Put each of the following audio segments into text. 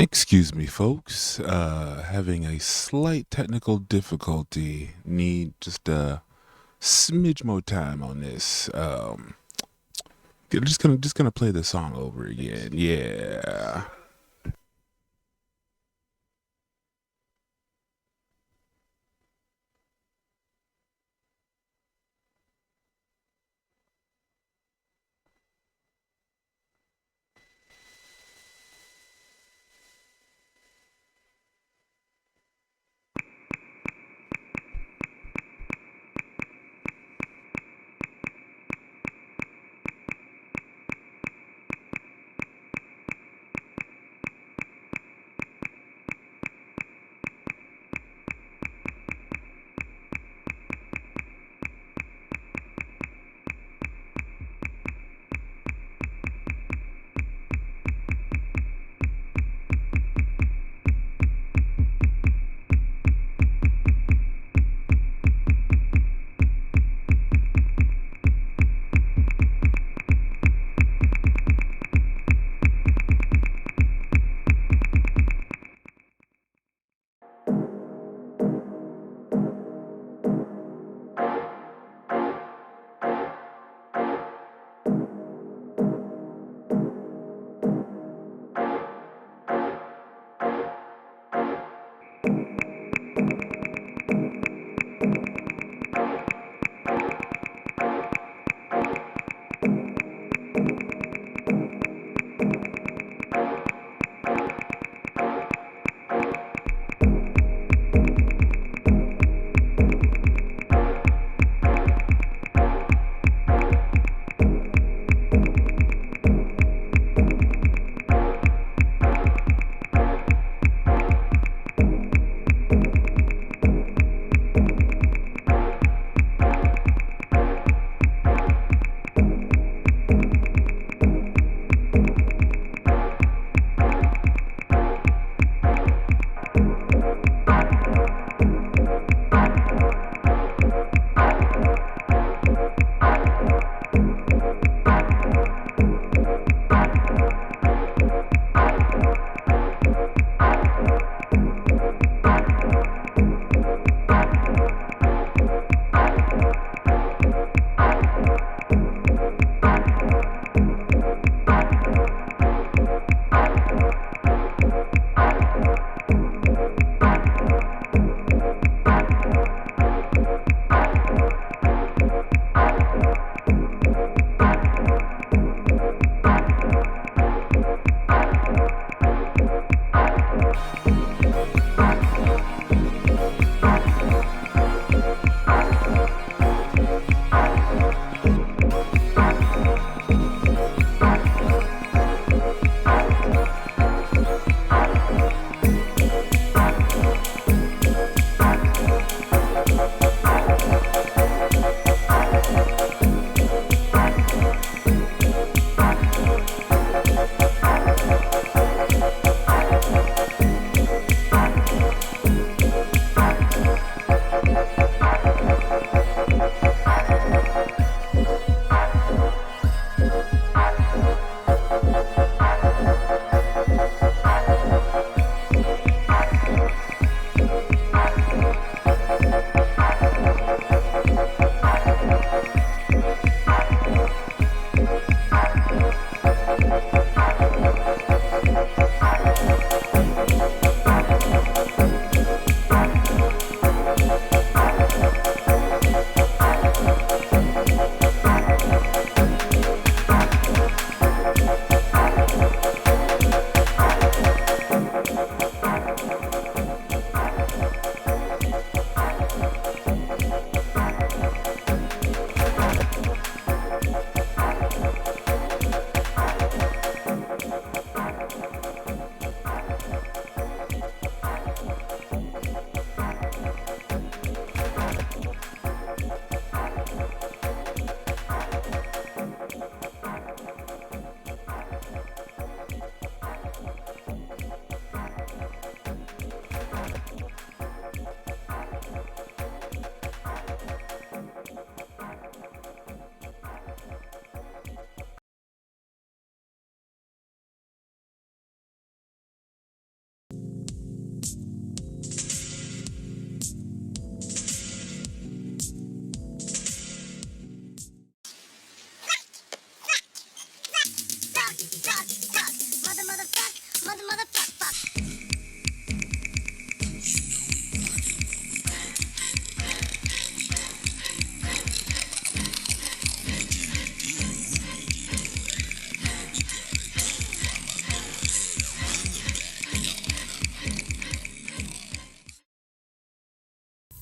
Excuse me, folks. Having a slight technical difficulty. Need just a smidge more time on this. Just gonna play the song over again. Yeah.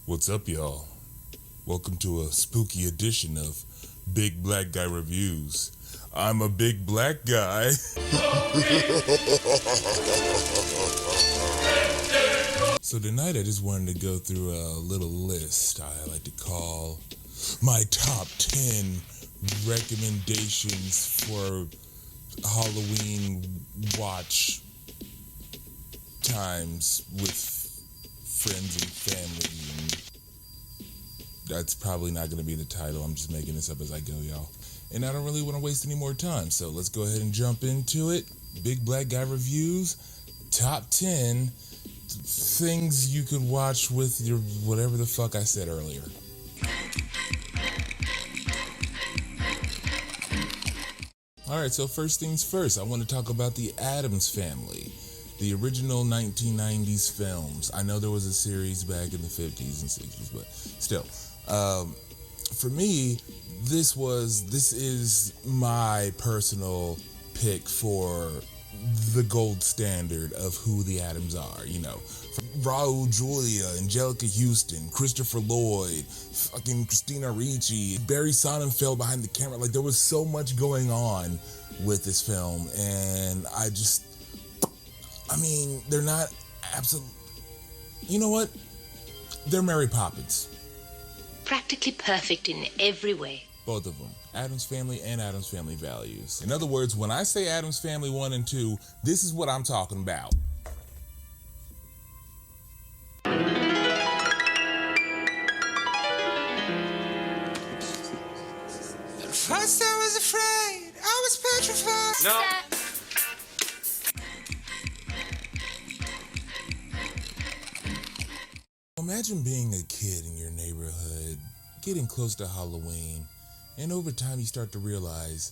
What's up, y'all? Welcome to a spooky edition of Big Black Guy Reviews. I'm a big black guy. So tonight I just wanted to go through a little list I like to call my top 10 recommendations for Halloween watch times with friends and family. And that's probably not going to be the title. I'm just making this up as I go, y'all. And I don't really want to waste any more time, so let's go ahead and jump into it. Big Black Guy Reviews, top 10 things you could watch with your whatever the fuck I said earlier. Alright, so first things first, I want to talk about the Addams Family. The original 1990s films. I know there was a series back in the 50s and 60s, but still. For me, this is my personal pick for the gold standard of who the Addams are, you know. From Raul Julia, Angelica Houston, Christopher Lloyd, fucking Christina Ricci, Barry Sonnenfeld behind the camera. Like, there was so much going on with this film, and they're not absolute. You know what? They're Mary Poppins. Practically perfect in every way. Both of them. Addams Family and Addams Family Values. In other words, when I say Addams Family 1 and 2, this is what I'm talking about. At first I was afraid, I was petrified. No. Imagine being a kid in your neighborhood, getting close to Halloween, and over time you start to realize,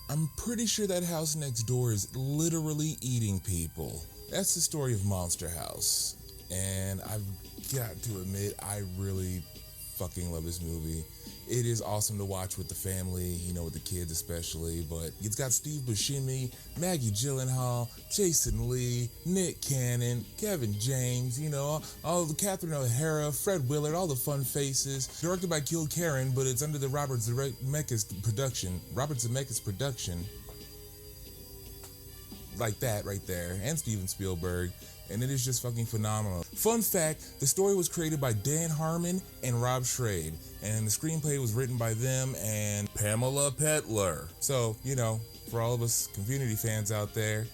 I'm pretty sure that house next door is literally eating people. That's the story of Monster House. And I've got to admit, I really fucking love this movie. It is awesome to watch with the family, you know, with the kids especially, but it's got Steve Buscemi, Maggie Gyllenhaal, Jason Lee, Nick Cannon, Kevin James, you know, all the Catherine O'Hara, Fred Willard, all the fun faces. Directed by Gil Karen, but it's under the Robert Zemeckis production. Like that right there, and Steven Spielberg. And it is just fucking phenomenal. Fun fact, the story was created by Dan Harmon and Rob Schrade, and the screenplay was written by them and Pamela Petler. So, you know, for all of us Community fans out there,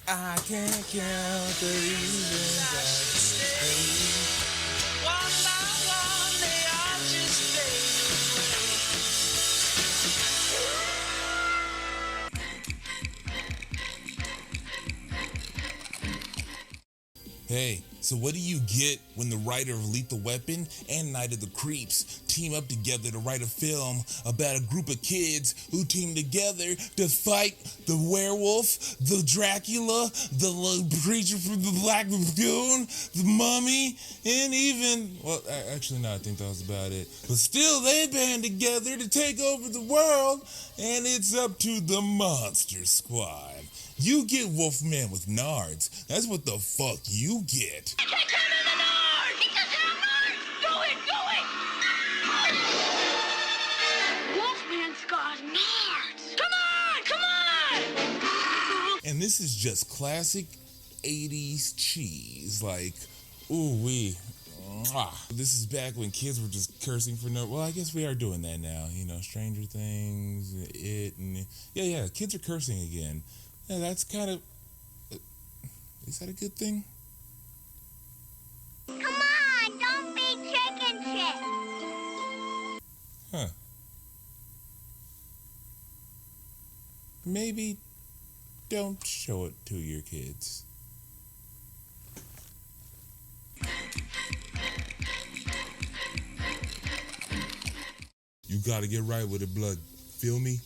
I can't count the reasons I stay. One by one they all just Hey, so what do you get when the writer of Lethal Weapon and Night of the Creeps team up together to write a film about a group of kids who team together to fight the werewolf, the Dracula, the creature from the Black Lagoon, the mummy, and even, well, actually no, I think that was about it. But still, they band together to take over the world, and it's up to the Monster Squad. You get Wolfman with Nards. That's what the fuck you get. Kick him in the nard! Kick him in the nard! Do it! Wolfman's got nards! Come on! And this is just classic 80s cheese. Like, ooh wee. This is back when kids were just cursing for no. Well, I guess we are doing that now. You know, Stranger Things, It, and yeah, kids are cursing again. Yeah, that's kind of. Is that a good thing? Come on, don't be chicken shit. Huh. Maybe don't show it to your kids. You gotta get right with it, blood. Feel me?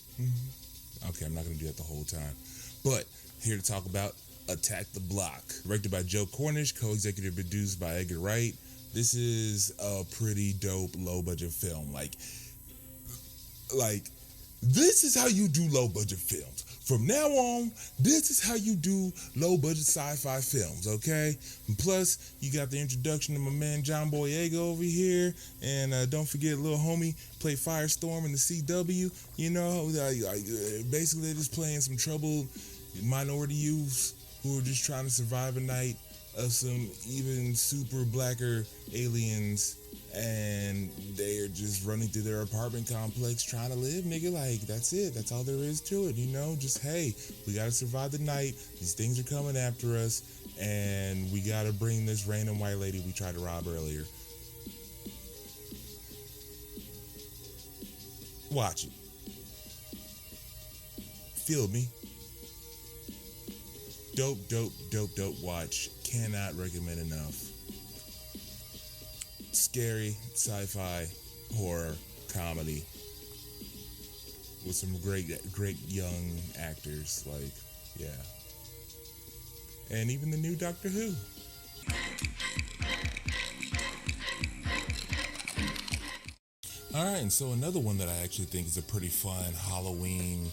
Okay, I'm not gonna do that the whole time. But here to talk about Attack the Block. Directed by Joe Cornish, co-executive produced by Edgar Wright. This is a pretty dope, low-budget film. Like This is how you do low budget films. From now on, this is how you do low budget sci-fi films, okay? And plus, you got the introduction of my man John Boyega over here, and don't forget little homie play Firestorm in the CW. You know, basically they're just playing some troubled minority youths who are just trying to survive a night of some even super blacker aliens, and they're just running through their apartment complex trying to live, nigga. Like, that's it. That's all there is to it, you know? Just, hey, we gotta survive the night. These things are coming after us, and we gotta bring this random white lady we tried to rob earlier. Watch it. Feel me? Dope watch. Cannot recommend enough. Scary sci-fi horror comedy with some great young actors, like, yeah. And even the new Doctor Who. Alright, and so another one that I actually think is a pretty fun Halloween,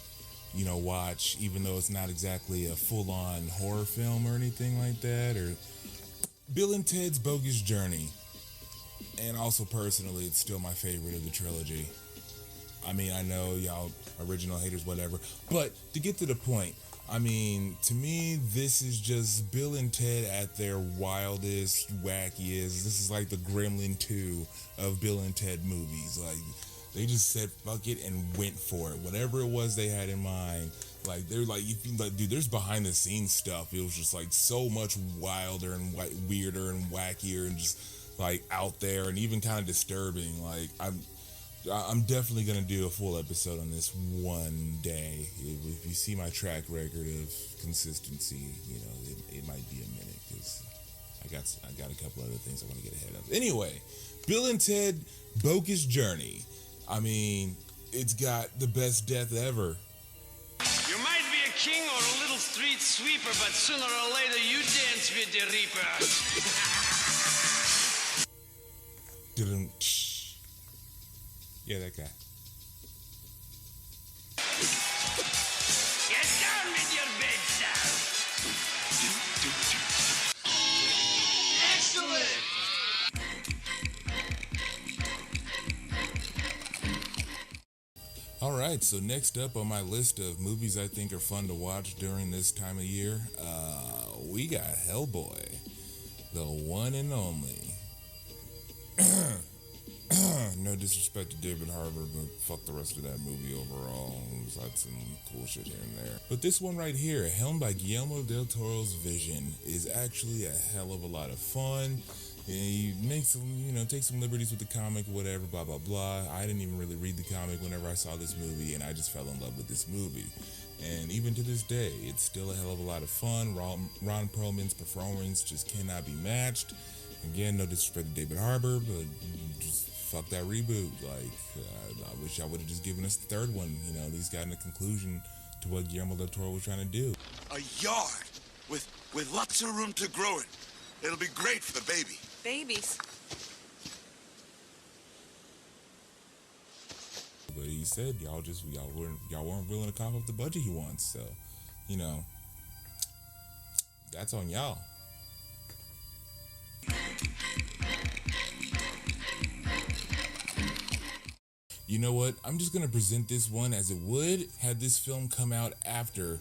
watch, even though it's not exactly a full-on horror film or anything like that, or Bill and Ted's Bogus Journey. And also personally, it's still my favorite of the trilogy. I mean, I know y'all original haters, whatever, but to get to the point, I mean, to me, this is just Bill and Ted at their wildest, wackiest. This is like the Gremlin 2 of Bill and Ted movies. Like, they just said fuck it and went for it. Whatever it was they had in mind. Like, they're like, dude, there's behind the scenes stuff. It was just like so much wilder and weirder and wackier and just like out there and even kind of disturbing. Like, I'm definitely gonna do a full episode on this one day. If you see my track record of consistency, it might be a minute because I got a couple other things I want to get ahead of. Anyway, Bill and Ted Bogus Journey. I mean, it's got the best death ever. You might be a king or a little street sweeper, but sooner or later you dance with the Reaper. Yeah, that guy. Get down with your bed, Excellent! Alright, so next up on my list of movies I think are fun to watch during this time of year, we got Hellboy, the one and only. No disrespect to David Harbour, but fuck the rest of that movie overall. It's had some cool shit here and there. But this one right here, helmed by Guillermo del Toro's vision, is actually a hell of a lot of fun. He makes some, take some liberties with the comic, whatever, blah, blah, blah. I didn't even really read the comic whenever I saw this movie, and I just fell in love with this movie. And even to this day, it's still a hell of a lot of fun. Ron Perlman's performance just cannot be matched. Again, no disrespect to David Harbour, but just fuck that reboot. Like, I wish I would have just given us the third one. At least gotten a conclusion to what Guillermo del Toro was trying to do. A yard with lots of room to grow it. It'll be great for the baby. Babies. But he said y'all weren't willing to cough up the budget he wants. So, that's on y'all. You know what? I'm just gonna present this one as it would had this film come out after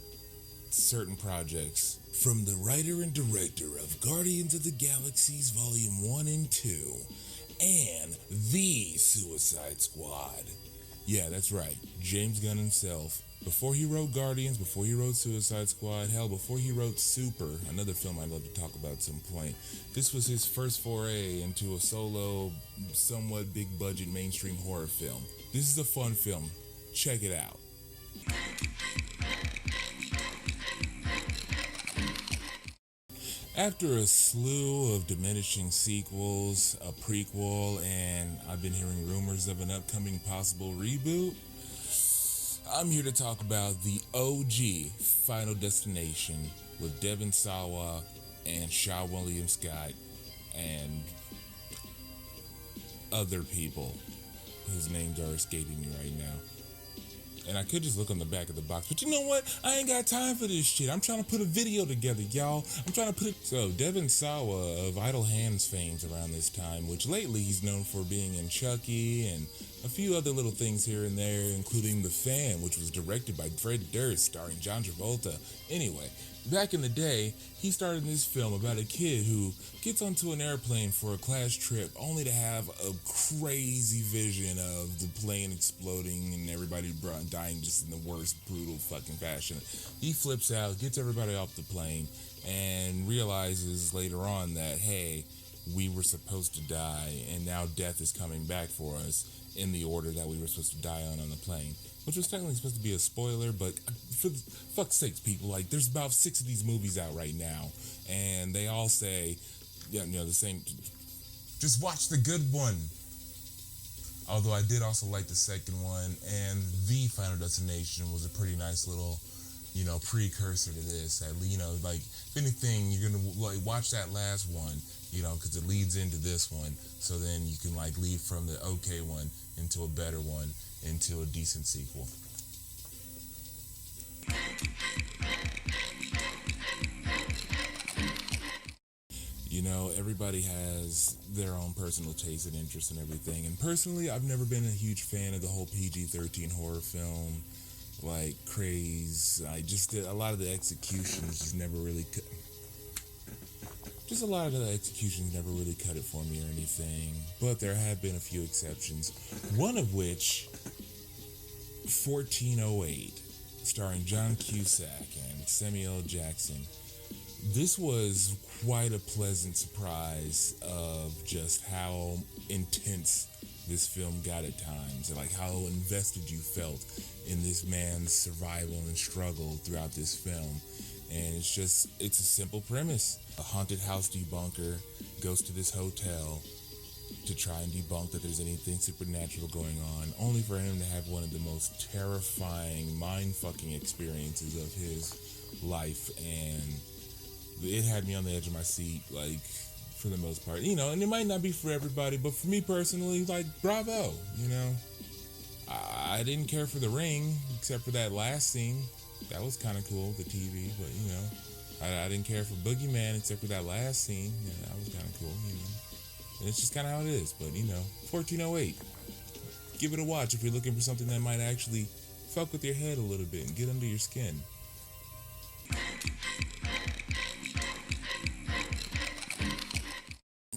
certain projects. From the writer and director of Guardians of the Galaxies Volume 1 and 2 and The Suicide Squad. Yeah, that's right. James Gunn himself. Before he wrote Guardians, before he wrote Suicide Squad, hell, before he wrote Super, another film I'd love to talk about at some point, this was his first foray into a solo, somewhat big budget mainstream horror film. This is a fun film. Check it out. After a slew of diminishing sequels, a prequel, and I've been hearing rumors of an upcoming possible reboot, I'm here to talk about the OG Final Destination with Devon Sawa and Seann William Scott and other people whose names are escaping me right now. And I could just look on the back of the box, but you know what? I ain't got time for this shit. I'm trying to put a video together, y'all. I'm trying to put it. So, Devin Sawa of Idle Hands fame's around this time, which lately he's known for being in Chucky and a few other little things here and there, including The Fan, which was directed by Fred Durst, starring John Travolta. Anyway, back in the day, he started this film about a kid who gets onto an airplane for a class trip only to have a crazy vision of the plane exploding and everybody dying just in the worst brutal fucking fashion. He flips out, gets everybody off the plane, and realizes later on that, hey, we were supposed to die, and now death is coming back for us in the order that we were supposed to die on the plane. Which was technically supposed to be a spoiler, but for fuck's sakes, people, like, there's about 6 of these movies out right now, and they all say, yeah, you know, the same, just watch the good one. Although I did also like the second one, and The Final Destination was a pretty nice little, you know, precursor to this. You know, like, if anything, you're gonna like watch that last one, you know, because it leads into this one, so then you can like lead from the okay one into a better one, into a decent sequel. You know, everybody has their own personal taste and interest in everything. And personally, I've never been a huge fan of the whole PG-13 horror film, like, craze. A lot of the executions just never really cut it for me or anything. But there have been a few exceptions. One of which, 1408, starring John Cusack and Samuel L. Jackson. This was quite a pleasant surprise of just how intense this film got at times, and like how invested you felt in this man's survival and struggle throughout this film. And it's a simple premise. A haunted house debunker goes to this hotel to try and debunk that there's anything supernatural going on, only for him to have one of the most terrifying, mind-fucking experiences of his life. And it had me on the edge of my seat, like, for the most part. You know, and it might not be for everybody, but for me personally, like, bravo, you know. I didn't care for The Ring, except for that last scene. That was kind of cool, the TV, but, you know. I didn't care for Boogeyman, except for that last scene. Yeah, that was kind of cool, you know. And it's just kind of how it is, but, you know. 1408. Give it a watch if you're looking for something that might actually fuck with your head a little bit and get under your skin.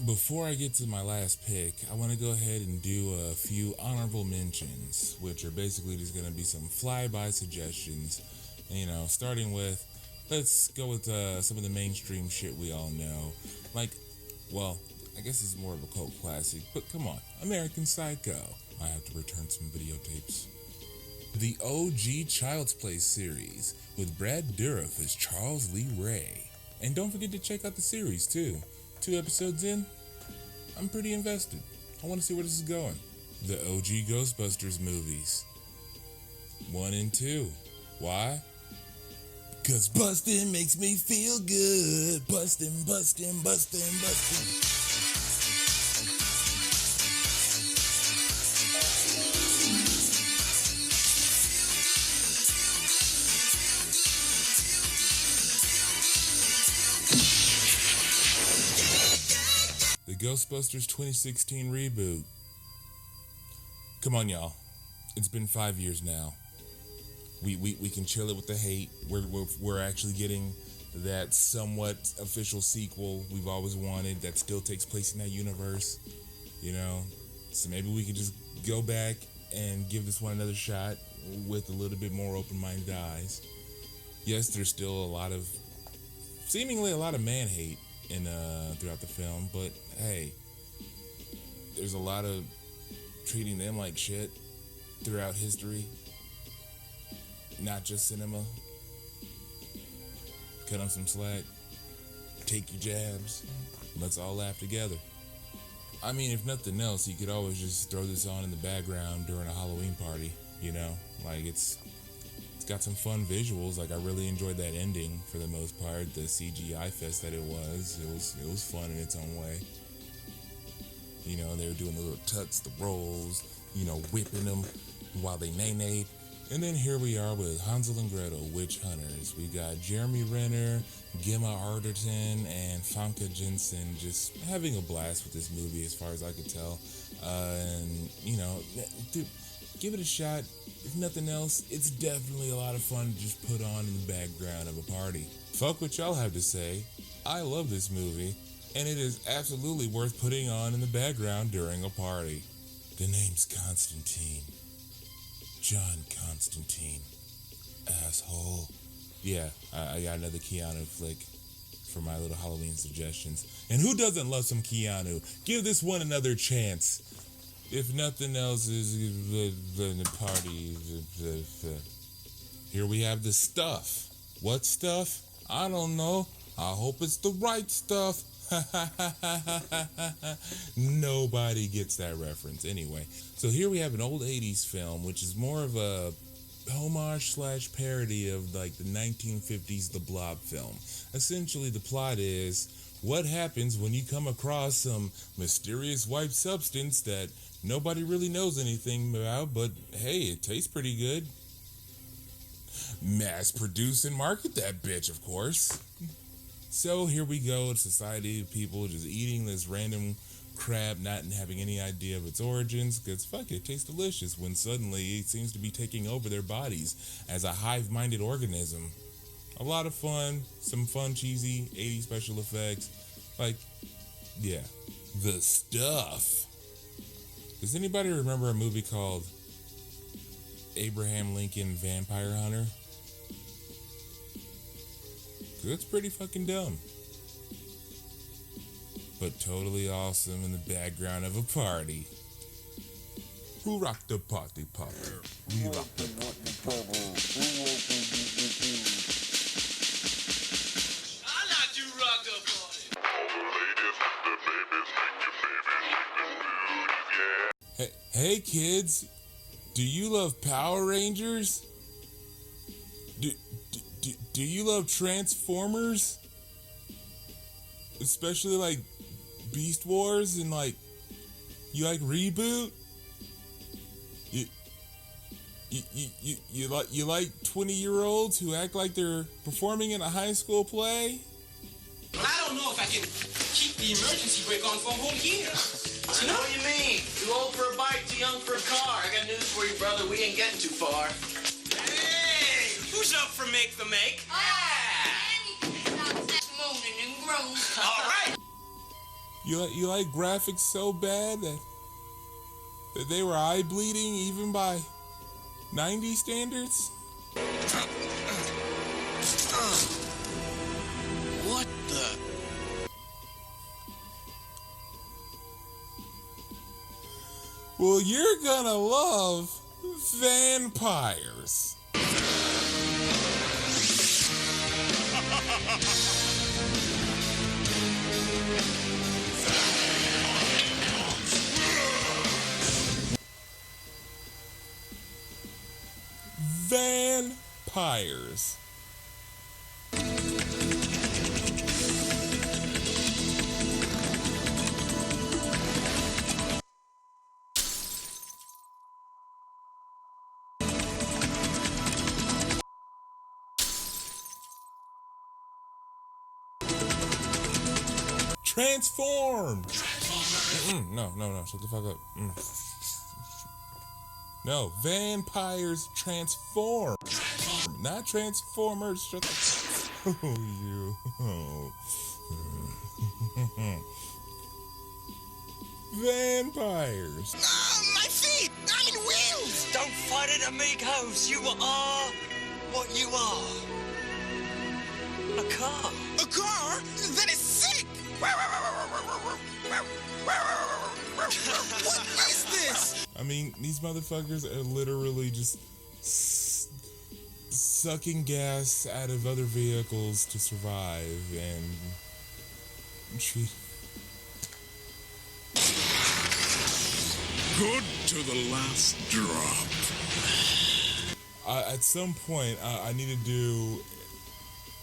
Before I get to my last pick, I want to go ahead and do a few honorable mentions, which are basically just going to be some flyby suggestions. You know, starting with, let's go with some of the mainstream shit we all know. Like, well, I guess it's more of a cult classic, but come on, American Psycho. I have to return some videotapes. The OG Child's Play series, with Brad Dourif as Charles Lee Ray. And don't forget to check out the series, too. 2 episodes in, I'm pretty invested. I want to see where this is going. The OG Ghostbusters movies. 1 and 2. Why? Cause bustin' makes me feel good. Bustin'. The Ghostbusters 2016 reboot. Come on, y'all. It's been 5 years now. We can chill it with the hate. We're actually getting that somewhat official sequel we've always wanted that still takes place in that universe, you know. So maybe we could just go back and give this one another shot with a little bit more open-minded eyes. Yes, there's still seemingly a lot of man hate throughout the film, but hey, there's a lot of treating them like shit throughout history. Not just cinema. Cut them some slack. Take your jabs. Let's all laugh together. I mean, if nothing else, you could always just throw this on in the background during a Halloween party, you know? Like, it's got some fun visuals. Like, I really enjoyed that ending for the most part. The CGI fest that it was. It was fun in its own way. You know, they were doing the little tucks, the rolls, you know, whipping them while they nay-nayed. And then here we are with Hansel and Gretel, Witch Hunters. We got Jeremy Renner, Gemma Arterton, and Famke Janssen just having a blast with this movie as far as I could tell. And, you know, dude, give it a shot. If nothing else, it's definitely a lot of fun to just put on in the background of a party. Fuck what y'all have to say. I love this movie, and it is absolutely worth putting on in the background during a party. The name's Constantine. John Constantine. Asshole. Yeah, I got another Keanu flick for my little Halloween suggestions. And who doesn't love some Keanu? Give this one another chance. If nothing else is the party. Here we have the stuff. What stuff? I don't know. I hope it's the right stuff. Nobody gets that reference anyway. So here we have an old 80s film, which is more of a homage / parody of like the 1950s The Blob film. Essentially, the plot is what happens when you come across some mysterious white substance that nobody really knows anything about, but hey, it tastes pretty good. Mass produce and market that bitch, of course. So here we go, a society of people just eating this random crab, not having any idea of its origins, because fuck it tastes delicious, when suddenly it seems to be taking over their bodies as a hive-minded organism. A lot of fun, some fun, cheesy 80s special effects. Like, yeah, the stuff. Does anybody remember a movie called Abraham Lincoln Vampire Hunter? It's pretty fucking dumb, but totally awesome in the background of a party. Who rocked the party popper? We rock the party popper. I like to rock the party. Hey kids, do you love Power Rangers? Do you love Transformers? Especially like Beast Wars and like, you like Reboot? You like 20-year-olds who act like they're performing in a high school play? I don't know if I can keep the emergency brake on for a whole year. I know what you mean. Too old for a bike, too young for a car. I got news for you, brother. We ain't getting too far. Hey, who's up for make the make? Moaning and groaning. All right. You like graphics so bad that they were eye bleeding even by 90 standards? What the? Well, you're gonna love vampires. Vampires. Transform! No, shut the fuck up. No, vampires transform. Not Transformers, shut the Oh, you. Oh. Vampires. Oh, my feet! I'm in wheels! Don't fight it, amigos. You are what you are. A car. A car? That is sick! What is this? I mean, these motherfuckers are literally just sucking gas out of other vehicles to survive and Good to the last drop. At some point, I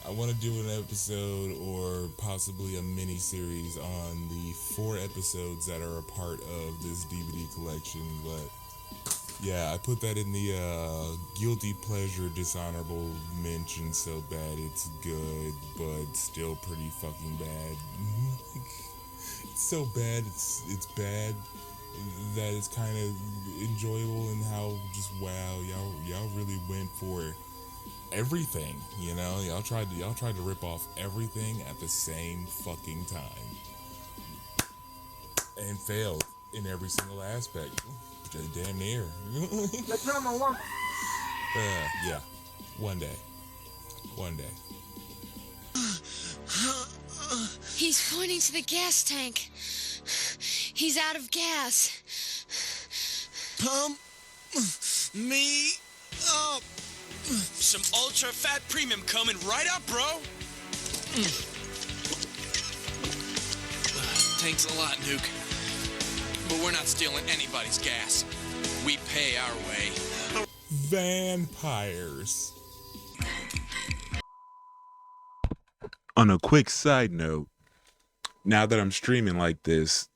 want to do an episode or possibly a mini series on the 4 episodes that are a part of this DVD collection, but Yeah, I put that in the guilty pleasure dishonorable mention. So bad it's good, but still pretty fucking bad. It's so bad it's bad that it's kind of enjoyable, and how just wow, y'all really went for everything, you know? Y'all tried to rip off everything at the same fucking time. And failed in every single aspect. Damn near. Yeah. One day. He's pointing to the gas tank. He's out of gas. Pump me up. Some ultra fat premium coming right up, bro. Thanks a lot, Nuke. But we're not stealing anybody's gas. We pay our way. Vampires. On a quick side note, now that I'm streaming like this,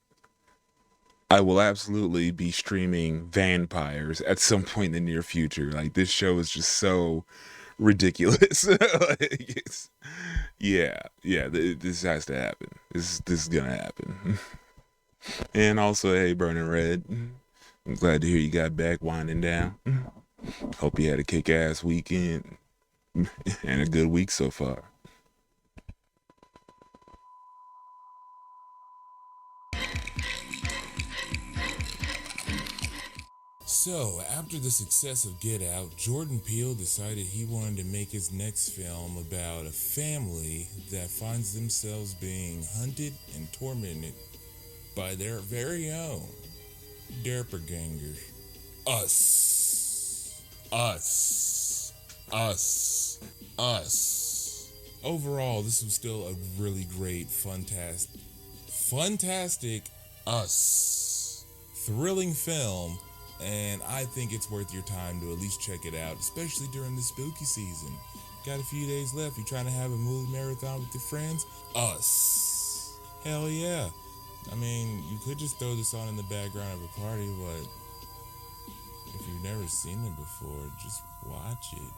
I will absolutely be streaming Vampires at some point in the near future. Like, this show is just so ridiculous. This has to happen. This is gonna happen. And also, hey, Burning Red, I'm glad to hear you got back winding down. Hope you had a kick-ass weekend and a good week so far. So, after the success of Get Out, Jordan Peele decided he wanted to make his next film about a family that finds themselves being hunted and tormented by their very own doppelgangers. Us. Overall, this was still a really great, fantastic Us. Thrilling film. And I think it's worth your time to at least check it out, especially during the spooky season. Got a few days left. You trying to have a movie marathon with your friends? Us. Hell yeah. I mean, you could just throw this on in the background of a party, but if you've never seen it before, just watch it.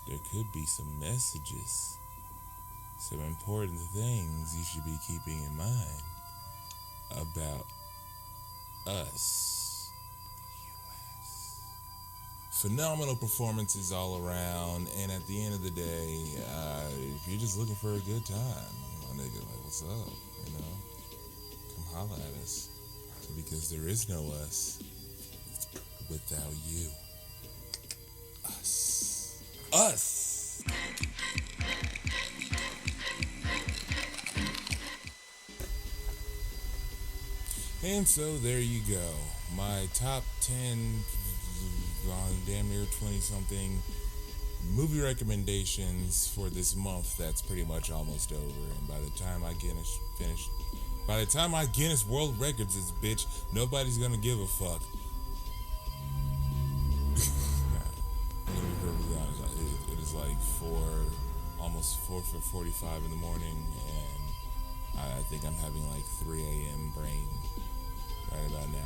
There could be some messages, some important things you should be keeping in mind about us. Phenomenal performances all around, and at the end of the day, if you're just looking for a good time, my nigga, like, what's up, you know? Come holla at us, because there is no us without you. Us. And so there you go. My top 10, damn near 20-something movie recommendations for this month that's pretty much almost over. And by the time I Guinness World Records this bitch, nobody's gonna give a fuck. It is like almost 4:45 in the morning, and I think I'm having like 3 a.m. brain right about now.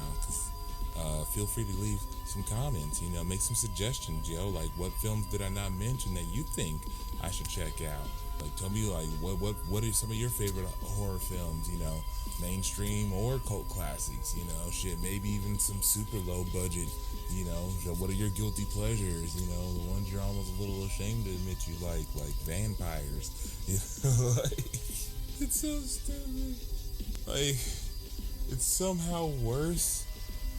Feel free to leave some comments, make some suggestions, like what films did I not mention that you think I should check out? Like, tell me, like, what are some of your favorite horror films, mainstream or cult classics, shit, maybe even some super low budget, what are your guilty pleasures, the ones you're almost a little ashamed to admit you like Vampires, it's so stupid, like, it's somehow worse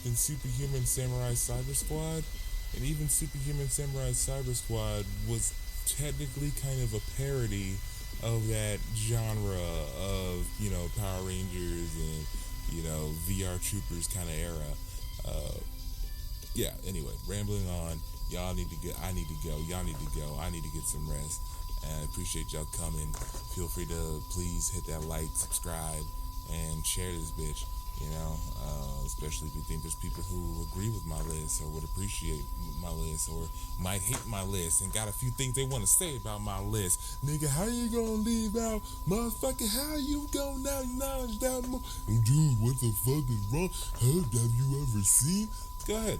than Superhuman Samurai Cyber Squad, and even Superhuman Samurai Cyber Squad was technically kind of a parody of that genre of, Power Rangers and, VR Troopers kind of era. Yeah, anyway, rambling on. Y'all need to go. I need to go. Y'all need to go. I need to get some rest. And I appreciate y'all coming. Feel free to please hit that like, subscribe, and share this bitch. Especially if you think there's people who agree with my list or would appreciate my list or might hate my list and got a few things they want to say about my list. Nigga, how you gonna leave out? Motherfucker, how you gonna now acknowledge that? Dude, what the fuck is wrong? Have you ever seen Go ahead.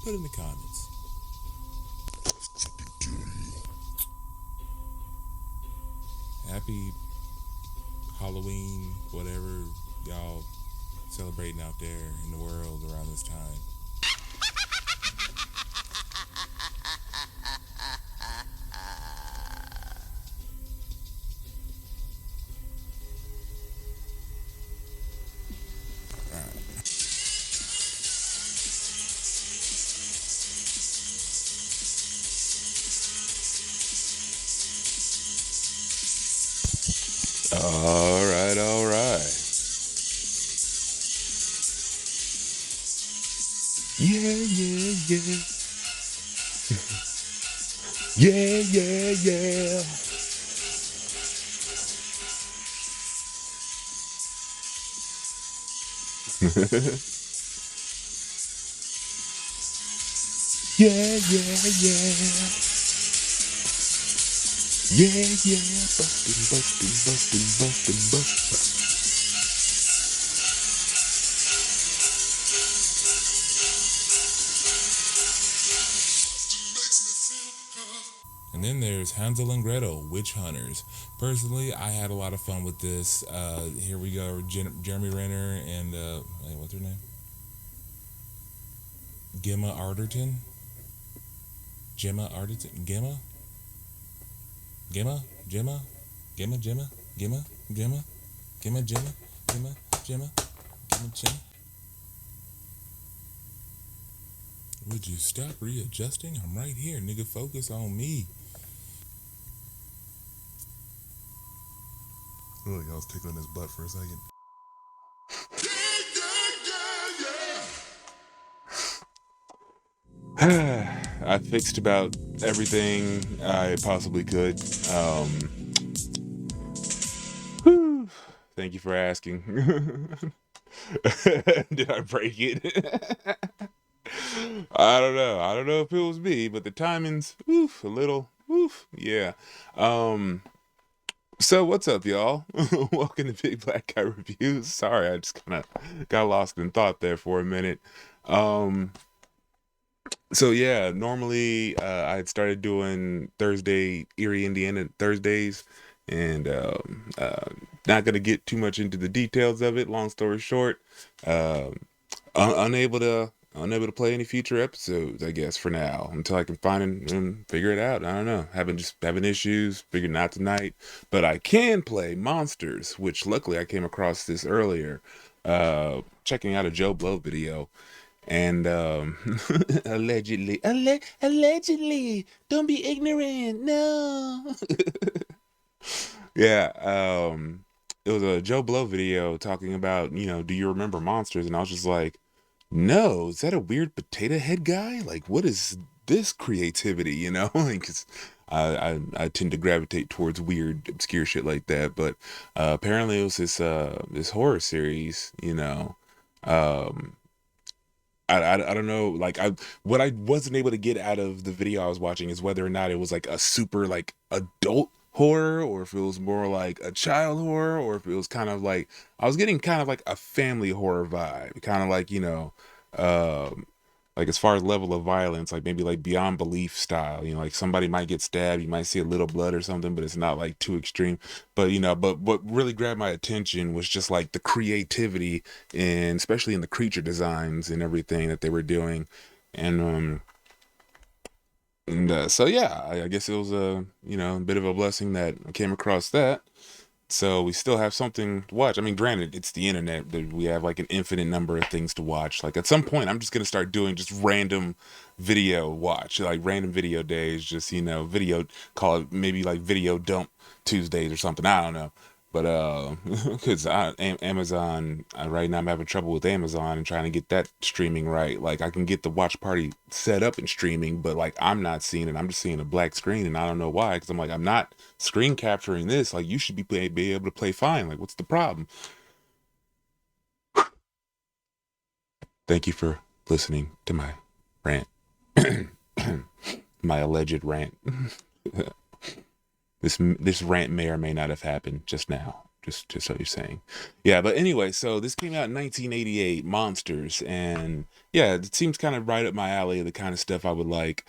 Put it in the comments. Happy Halloween, whatever y'all celebrating out there in the world around this time. All right, all right. Yeah, yeah, yeah. Yeah, yeah, yeah. Yeah, yeah, yeah. Yeah, yeah. Bustin', bustin', bustin', bustin', bustin'. And then there's Hansel and Gretel, Witch Hunters. Personally, I had a lot of fun with this. Here we go, Jeremy Renner and, what's her name? Gemma Arterton? Gemma Arterton? Gemma? Gemma? Gemma? Gemma? Gemma? Gemma? Gemma? Gemma? Gemma? Gemma? Gemma? Gemma? Gemma? Would you stop readjusting? I'm right here, nigga. Focus on me. Oh, I was tickling his butt for a second. I fixed about everything I possibly could. Whew, thank you for asking. Did I break it? I don't know. I don't know if it was me, but the timing's a little yeah. So what's up, y'all? Welcome to Big Black Guy Reviews. Sorry, I just kind of got lost in thought there for a minute. So yeah, normally I had started doing Thursday, Erie, Indiana Thursdays, and not gonna get too much into the details of it. Long story short, unable to play any future episodes, I guess, for now, until I can find and figure it out. I don't know. Having issues, figured not tonight, but I can play Monsters, which luckily I came across this earlier, checking out a Joe Blow video. And allegedly, don't be ignorant, no. Yeah, it was a Joe Blow video talking about, do you remember Monsters? And I was just like, no, is that a weird potato head guy? Like, what is this creativity, Like, 'cause I tend to gravitate towards weird, obscure shit like that. But apparently it was this horror series, I don't know, like what I wasn't able to get out of the video I was watching is whether or not it was like a super like adult horror, or if it was more like a child horror, or if it was kind of like, I was getting kind of like a family horror vibe, kind of like, like as far as level of violence, like maybe like Beyond Belief style, like somebody might get stabbed, you might see a little blood or something, but it's not like too extreme. But but what really grabbed my attention was just like the creativity, and especially in the creature designs and everything that they were doing. And so yeah, I guess it was a bit of a blessing that I came across that. So we still have something to watch. I mean, granted, it's the internet. We have like an infinite number of things to watch. Like at some point, I'm just going to start doing just random video watch, like random video days, just, video, call it maybe like video dump Tuesdays or something. I don't know. But because Amazon, right now I'm having trouble with Amazon and trying to get that streaming right. Like I can get the watch party set up and streaming, but like I'm not seeing it. I'm just seeing a black screen, and I don't know why. Because I'm like, I'm not screen capturing this. Like you should be able to play fine. Like what's the problem? Thank you for listening to my rant, my alleged rant. This rant may or may not have happened just now. Just so you're saying. Yeah, but anyway, so this came out in 1988, Monsters, and yeah, it seems kind of right up my alley, the kind of stuff I would like.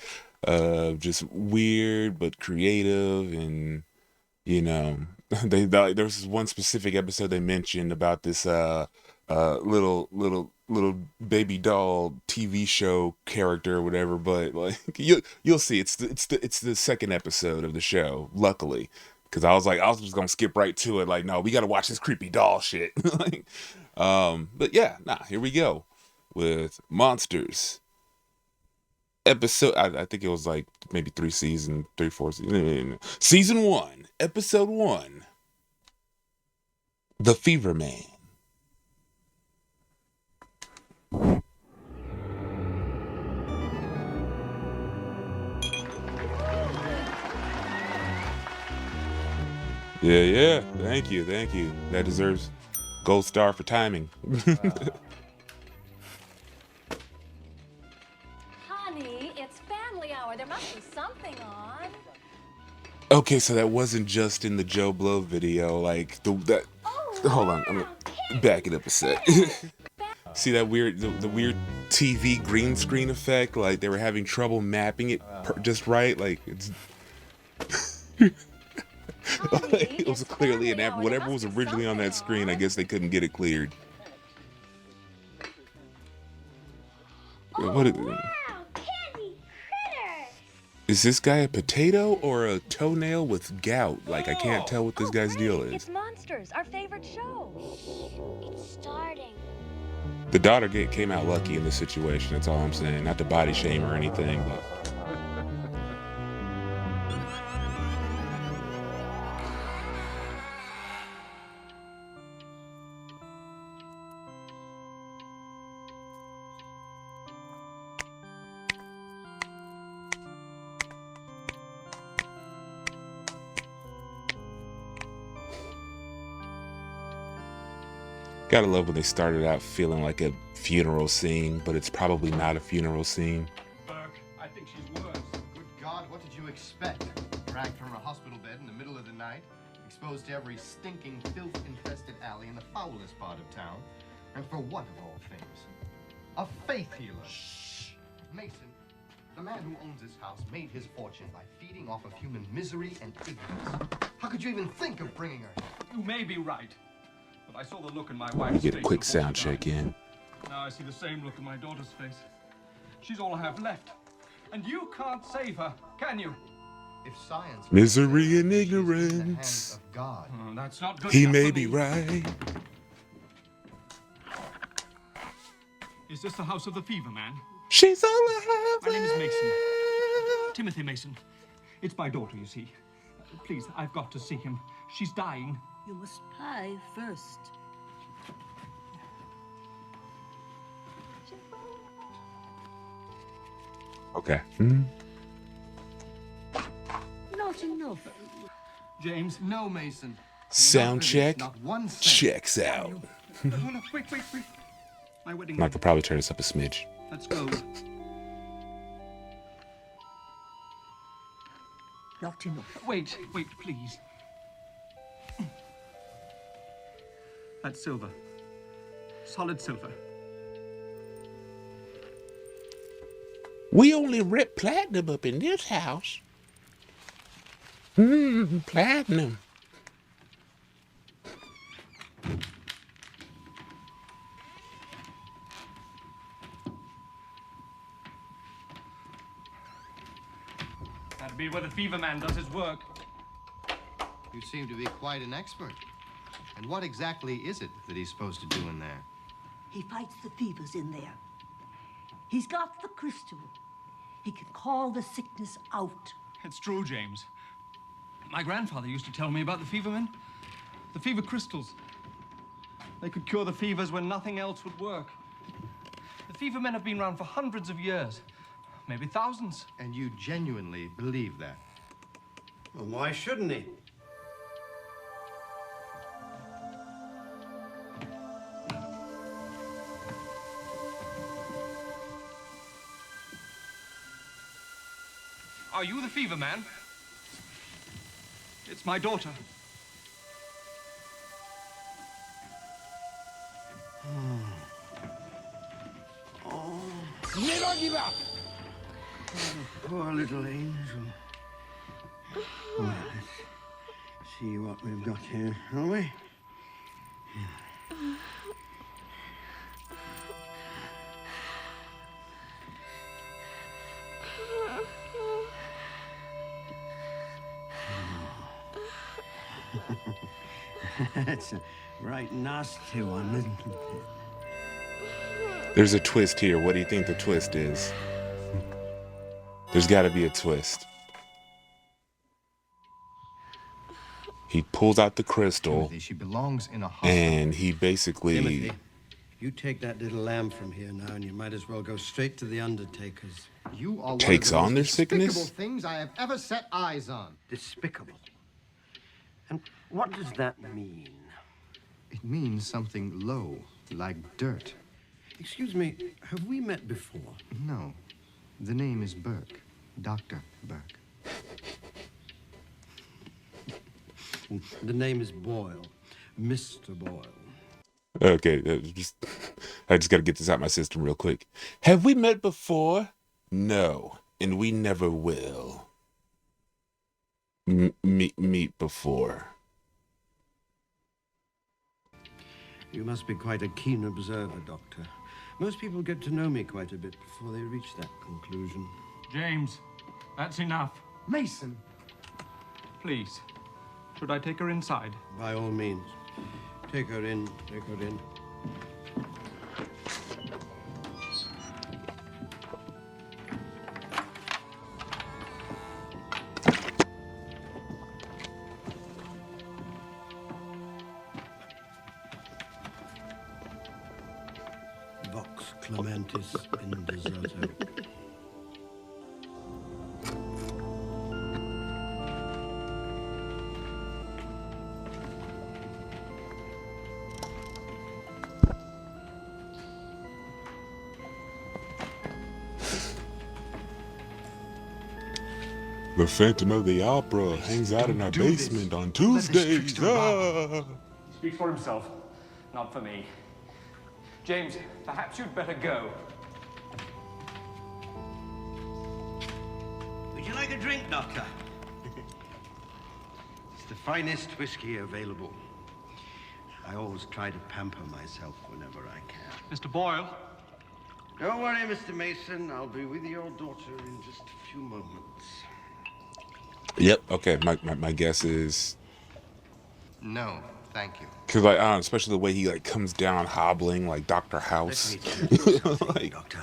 Just weird but creative, and you know, there was this one specific episode they mentioned about this little baby doll TV show character or whatever, but like you'll see it's the second episode of the show, luckily. Cause I was just gonna skip right to it. Like, no, we gotta watch this creepy doll shit. Like, but yeah, here we go with Monsters episode. I think it was like maybe 4 seasons. Season 1, episode 1, The Fever Man. Yeah. Thank you. That deserves gold star for timing. Honey, it's family hour. There must be something on. Okay, so that wasn't just in the Joe Blow video. Like hold on, I'm gonna back it up a sec. See that weird, the weird TV green screen effect? Like they were having trouble mapping it just right. Like it's. Like, it was clearly whatever was originally on that screen. I guess they couldn't get it cleared. What Candy critters! is this guy? A potato or a toenail with gout? Like I can't tell what this guy's deal is. It's Monsters, our favorite show. It's starting. The daughter came out lucky in this situation. That's all I'm saying. Not to body shame or anything, but. Gotta love when they started out feeling like a funeral scene, but it's probably not a funeral scene. Burke, I think she's worse. Good God, what did you expect? Dragged from her hospital bed in the middle of the night, exposed to every stinking, filth-infested alley in the foulest part of town, and for what of all things? A faith healer. Shh. Mason, the man who owns this house made his fortune by feeding off of human misery and ignorance. How could you even think of bringing her here? You may be right. But I saw the look in my wife's Get a face quick before sound she check died. in. Now I see the same look in my daughter's face. She's all I have left. And you can't save her, can you? If science Misery and she's in the ignorance. hands of God. Oh, that's not good He enough may for be me. right. Is this the house of the Fever Man? She's all I have. My name is Mason. Timothy Mason. It's my daughter, you see. Please, I've got to see him. She's dying. You must pie first. Okay. Not enough. James. No, Mason. Sound check. Not one cent. Checks out. No, wait. My wedding I ring. could probably turn this up a smidge. Let's go. Not enough. Wait, please. That's silver. Solid silver. We only rip platinum up in this house. Platinum. That'd be where the Fever Man does his work. You seem to be quite an expert. And what exactly is it that he's supposed to do in there? He fights the fevers in there. He's got the crystal. He can call the sickness out. It's true, James. My grandfather used to tell me about the Fever Men. The fever crystals. They could cure the fevers when nothing else would work. The Fever Men have been around for hundreds of years. Maybe thousands. And you genuinely believe that? Well, why shouldn't he? Are you the Fever Man? It's my daughter. Never give up! Poor little angel. Well, let's see what we've got here, shall we? That's a right nasty one, isn't it? There's a twist here. What do you think the twist is? There's got to be a twist. He pulls out the crystal, Timothy, she belongs in a hospital. and he basically Timothy, you take that little lamb from here now, and you might as well go straight to the Undertaker's. You are takes one of on the their most despicable sickness. things I have ever set eyes on. Despicable. And what does that mean? It means something low, like dirt. Excuse me, have we met before? No. The name is Burke. Dr. Burke. The name is Boyle. Mr. Boyle. Okay, I just got to get this out of my system real quick. Have we met before? No, and we never will. Meet before. You must be quite a keen observer, Doctor. Most people get to know me quite a bit before they reach that conclusion. James, that's enough. Mason! Please, should I take her inside? By all means. Take her in, take her in. Vox Clementis in deserto. The Phantom of the Opera hangs out in our basement on Tuesdays. Ah. He speaks for himself, not for me. James, perhaps you'd better go. Would you like a drink, Doctor? It's the finest whiskey available. I always try to pamper myself whenever I can. Mr. Boyle? Don't worry, Mr. Mason. I'll be with your daughter in just a few moments. Yep. Okay. My guess is No, thank you. because like especially the way he like comes down hobbling like Dr. House. Let me tell you something, Doctor.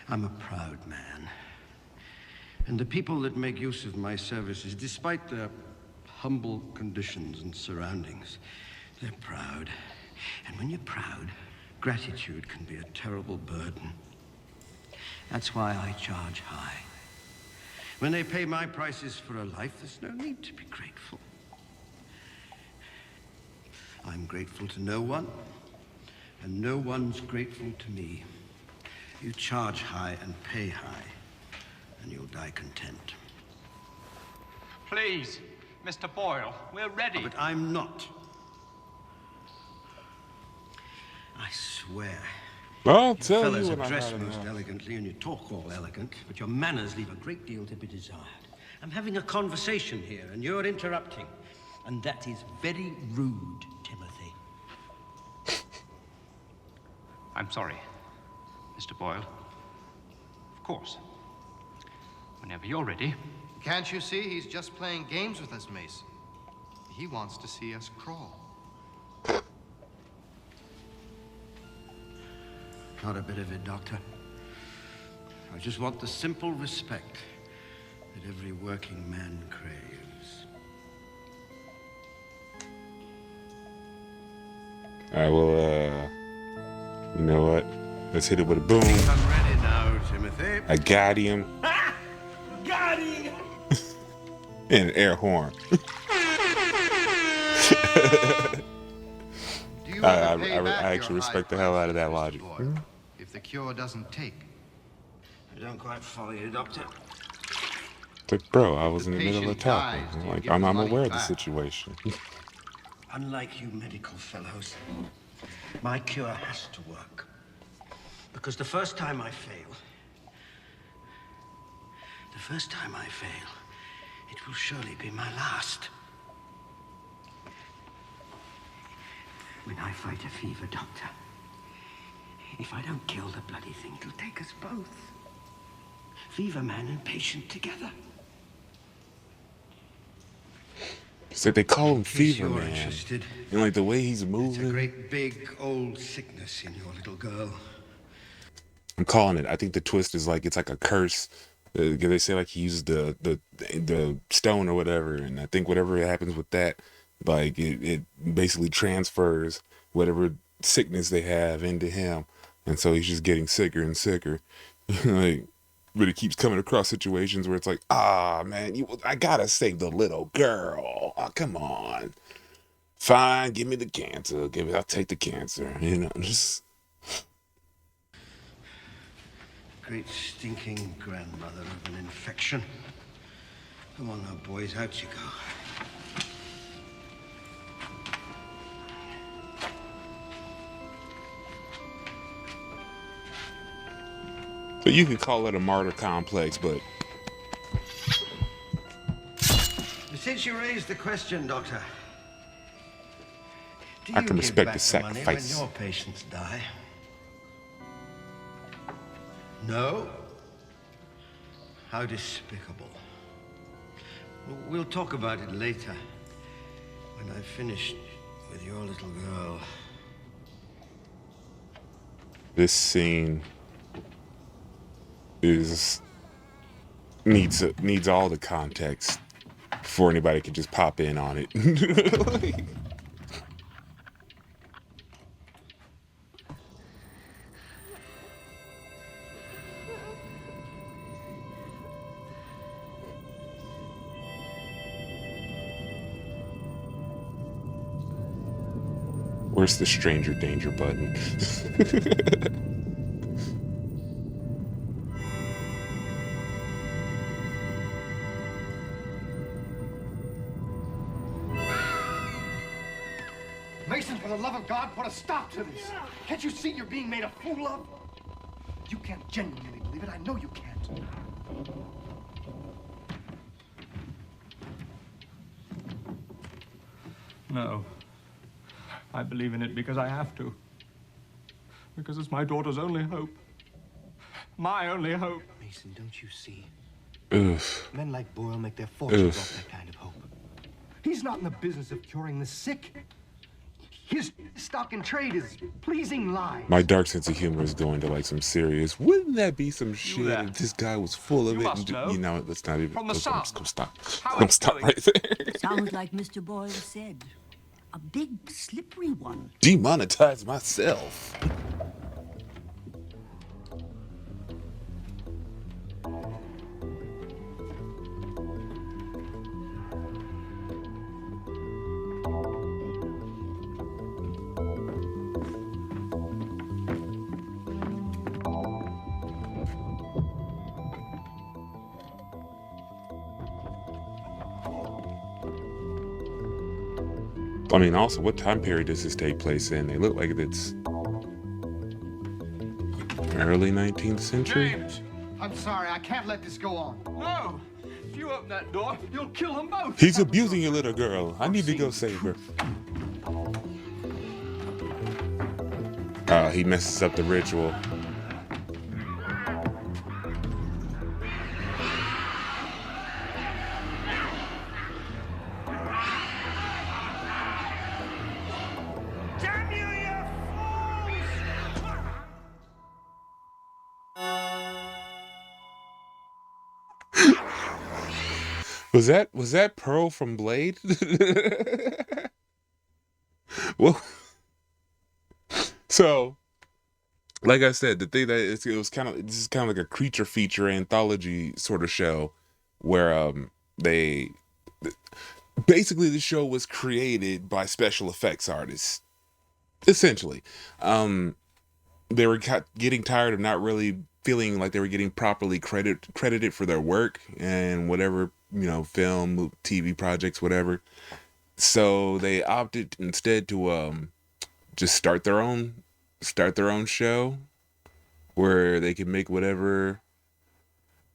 I'm a proud man. And the people that make use of my services, despite their humble conditions and surroundings, they're proud. And when you're proud, gratitude can be a terrible burden. That's why I charge high. When they pay my prices for a life, there's no need to be grateful. I'm grateful to no one, and no one's grateful to me. You charge high and pay high, and you'll die content. Please, Mr. Boyle, we're ready. But I'm not. I swear. I'll You tell you fellas when I dress had most enough. elegantly and you talk all elegant, but your manners leave a great deal to be desired. I'm having a conversation here and you're interrupting. And that is very rude, Timothy. I'm sorry, Mr. Boyle. Of course. Whenever you're ready. Can't you see he's just playing games with us, Mason? He wants to see us crawl. Not a bit of it, Doctor. I just want the simple respect that every working man craves. I will. You know what? Let's hit it with a boom. I'm ready now, Timothy. I got him. Got him! And an air horn. Do you I ever pay back actually your respect high the hell out of that prices, logic. Boyle, if the cure doesn't take? I don't quite follow you, Doctor. It's like, bro, I was in the middle of patient talking. dies. Do you Like, give I'm the money aware of the back? situation. unlike you medical fellows, my cure has to work. Because the first time I fail, it will surely be my last. When I fight a fever, Doctor, if I don't kill the bloody thing, it'll take us both. Fever man and patient together. It's like they call him Fever you're Man. interested, And like the way he's it's a moving. great big old sickness in your little girl. I'm calling it. I think the twist is like it's like a curse. They say like he uses the stone or whatever, and I think whatever happens with that, like it basically transfers whatever sickness they have into him, and so he's just getting sicker and sicker. Like, but it keeps coming across situations where it's like, man, I gotta save the little girl. Oh, come on. Fine, give me the cancer. I'll take the cancer. You know, just. Great stinking grandmother of an infection. Come on now, boys, out you go. So you could call it a martyr complex, but Since you raised the question, Doctor, do I you can give respect back the the money sacrifice. when your patients die? No? How despicable. We'll talk about it later, when I've finished with your little girl. this scene needs all the context before anybody can just pop in on it. Where's the stranger danger button? Mason, for the love of God, put a stop to this. Can't you see you're being made a fool of? You can't genuinely believe it. I know you can't. No. I believe in it because I have to. Because it's my daughter's only hope. My only hope. Mason, don't you see? Oof. Men like Boyle make their fortunes Oof. off that kind of hope. He's not in the business of curing the sick. His stock in trade is pleasing lies. My dark sense of humor is going to like some serious. Wouldn't that be some shit there. if this guy was full of You it? must know. You know, let's not even. From the let's south. go stop. How Don't it's stop going. right there. Sounds like Mr. Boyle said. A big, slippery one. Demonetize myself. I mean, also, what time period does this take place in? They look like it's early 19th century. James! I'm sorry, I can't let this go on. No! If you open that door, you'll kill them both. He's abusing your little girl. I need to go save her. He messes up the ritual. Damn you, you fools! Was that Pearl from Blade? Well, so like I said, the thing that it was kind of this is kind of like a creature feature anthology sort of show where they basically the show was created by special effects artists essentially. They were getting tired of not really feeling like they were getting properly credited for their work and whatever, you know, film, TV projects, whatever. So they opted instead to just start their own show where they can make whatever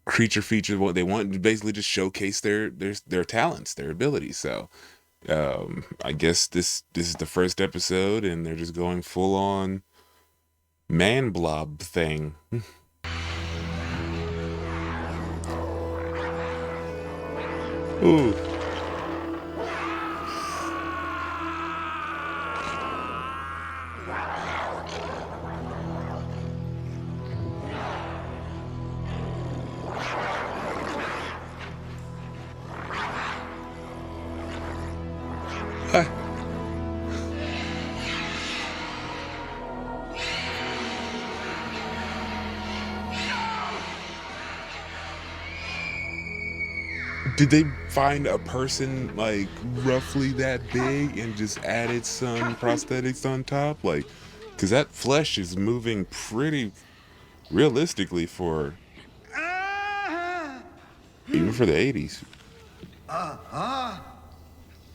creature feature what they want, basically just showcase their talents, their abilities. So I guess this is the first episode and they're just going full on man blob thing. Ooh. Did they find a person like roughly that big and just added some prosthetics on top? Like, because that flesh is moving pretty realistically for even for the 80s.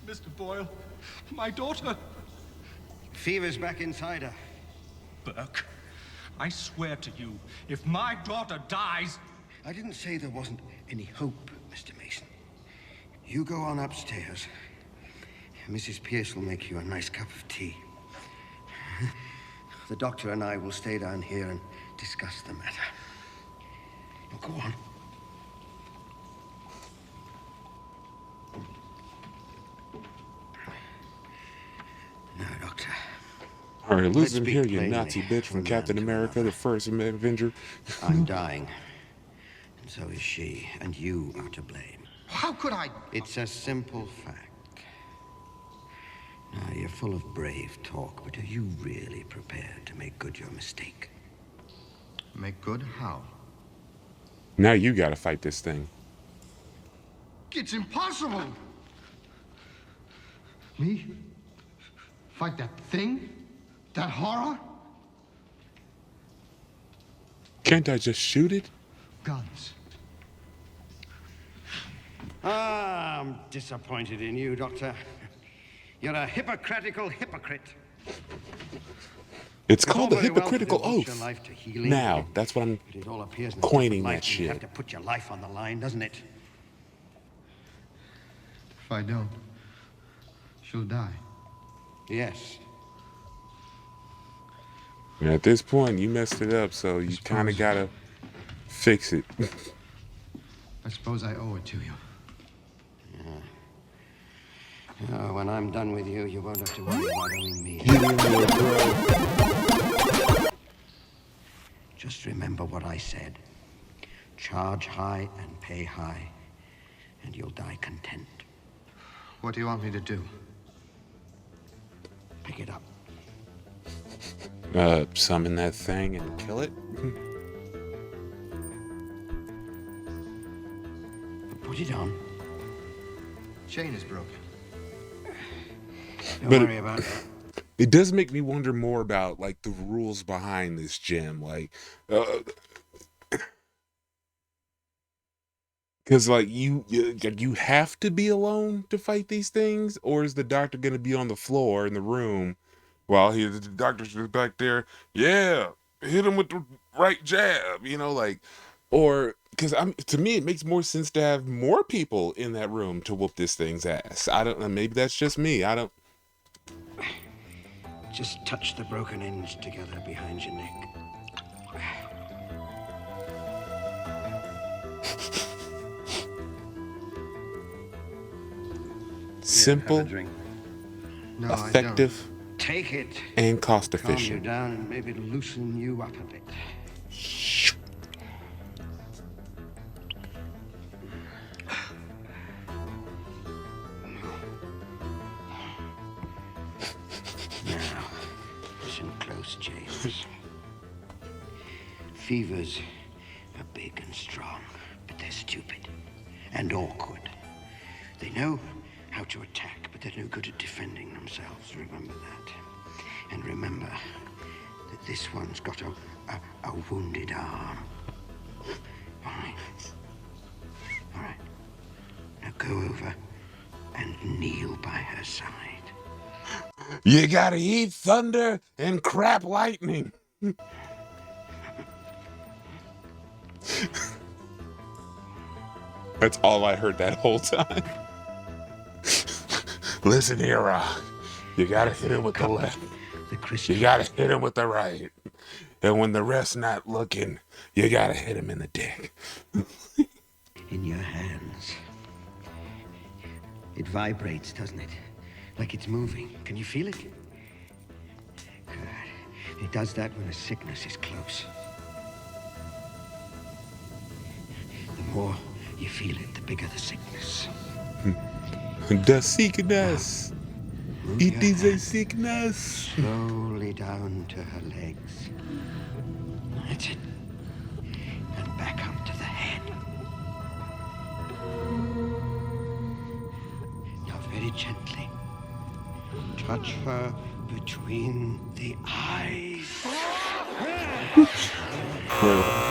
Mr. Boyle, my daughter. Fever's back inside her. Burke, I swear to you, if my daughter dies... I didn't say there wasn't any hope, Mr. Mason. You go on upstairs. Mrs. Pierce will make you a nice cup of tea. The doctor and I will stay down here and discuss the matter. Now, go on. Now, Doctor. All right, listen here, you Nazi bitch from Captain America, the first Avenger. I'm dying. And so is she. And you are to blame. How could I? It's a simple fact. Now, you're full of brave talk, but are you really prepared to make good your mistake? Make good? How? Now you gotta fight this thing. It's impossible! Me? Fight that thing? That horror? Can't I just shoot it? Guns. I'm disappointed in you, Doctor. You're a hypocritical hypocrite. It's called the hypocritical oath. Now, that's what I'm coining that shit. You have to put your life on the line, doesn't it? If I don't, she'll die. Yes. And at this point, you messed it up, so you kind of gotta fix it. I suppose I owe it to you. Oh, when I'm done with you, you won't have to worry about owing me. Just remember what I said. Charge high and pay high, and you'll die content. What do you want me to do? Pick it up. Summon that thing and kill it? Put it on. Chain is broken. Don't worry about that. It does make me wonder more about like the rules behind this gym, like, because like you have to be alone to fight these things, or is the doctor gonna be on the floor in the room while the doctor's just back there? Yeah, hit him with the right jab, you know, like, or because to me it makes more sense to have more people in that room to whoop this thing's ass. I don't know, maybe that's just me. I don't. Just touch the broken ends together behind your neck. Simple, No, effective, take it, and cost calm you efficient. down and maybe loosen you up a bit. Now, listen close, James. Fevers are big and strong, but they're stupid and awkward. They know how to attack, but they're no good at defending themselves. Remember that. And remember that this one's got a wounded arm. All right. All right. Now go over and kneel by her side. You gotta eat thunder and crap lightning. That's all I heard that whole time. Listen here, Rock. You gotta hit him with the left. You gotta hit him with the right. And when the rest's not looking, you gotta hit him in the dick. In your hands. It vibrates, doesn't it? Like it's moving. Can you feel it? Good. It does that when a sickness is close. The more you feel it, the bigger the sickness. The sickness. It is a sickness. Slowly down to her legs. That's it. And back up to the head. Now very gently. Touch her between the eyes.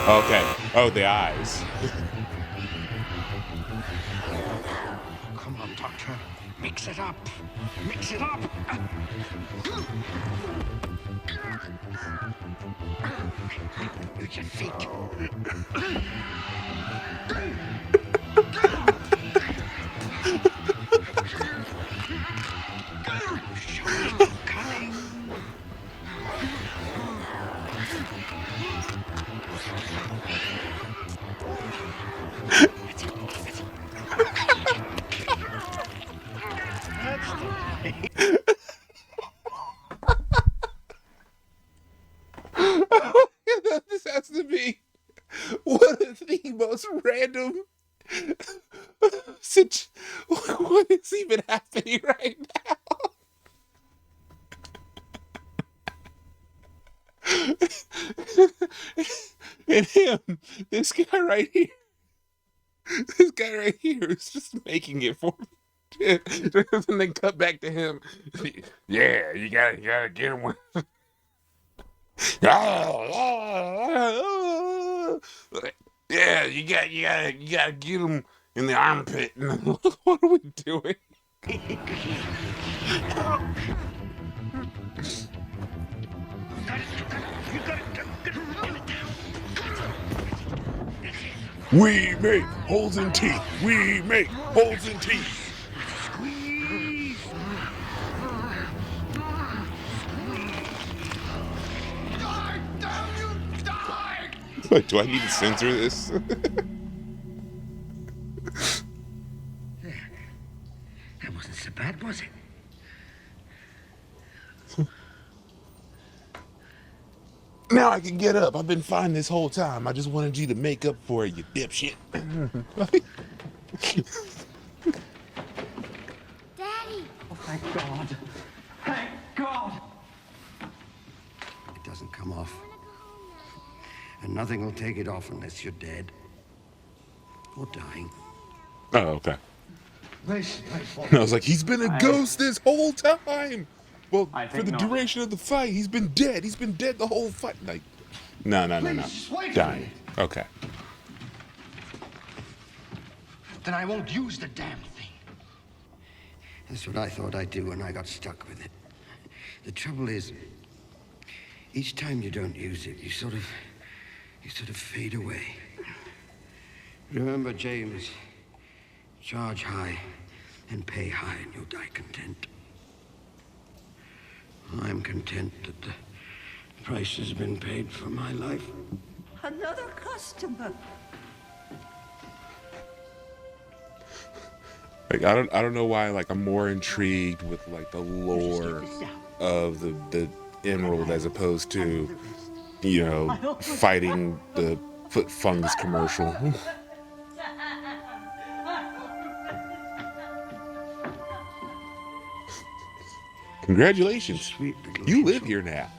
Okay. Oh, the eyes. Come on, Doctor. Mix it up. Mix it up. Use your feet. This has to be one of the most random. What is even happening right now? And him, this guy right here. This guy right here is just making it for me. And then cut back to him. Yeah, you gotta get him with. Yeah, you gotta get him in the armpit. What are we doing? We make holes in teeth. We make holes in teeth. Like, do I need to censor this? That wasn't so bad, was it? Now I can get up. I've been fine this whole time. I just wanted you to make up for it, you dipshit. Daddy! Oh, thank God. Thank God! It doesn't come off. And nothing will take it off unless you're dead. Or dying. Oh, okay. And I was like, he's been a ghost this whole time. Well, for the duration of the fight, he's been dead. He's been dead the whole fight. Like, no. Dying. Okay. Then I won't use the damn thing. That's what I thought I'd do when I got stuck with it. The trouble is, each time you don't use it, you sort of fade away. Remember, James, charge high and pay high and you'll die content. I'm content that the price has been paid for my life. Another customer. Like, I don't know why, like, I'm more intrigued with, like, the lore of the Emerald as opposed to, you know, fighting the foot fungus commercial. Congratulations. You live here now.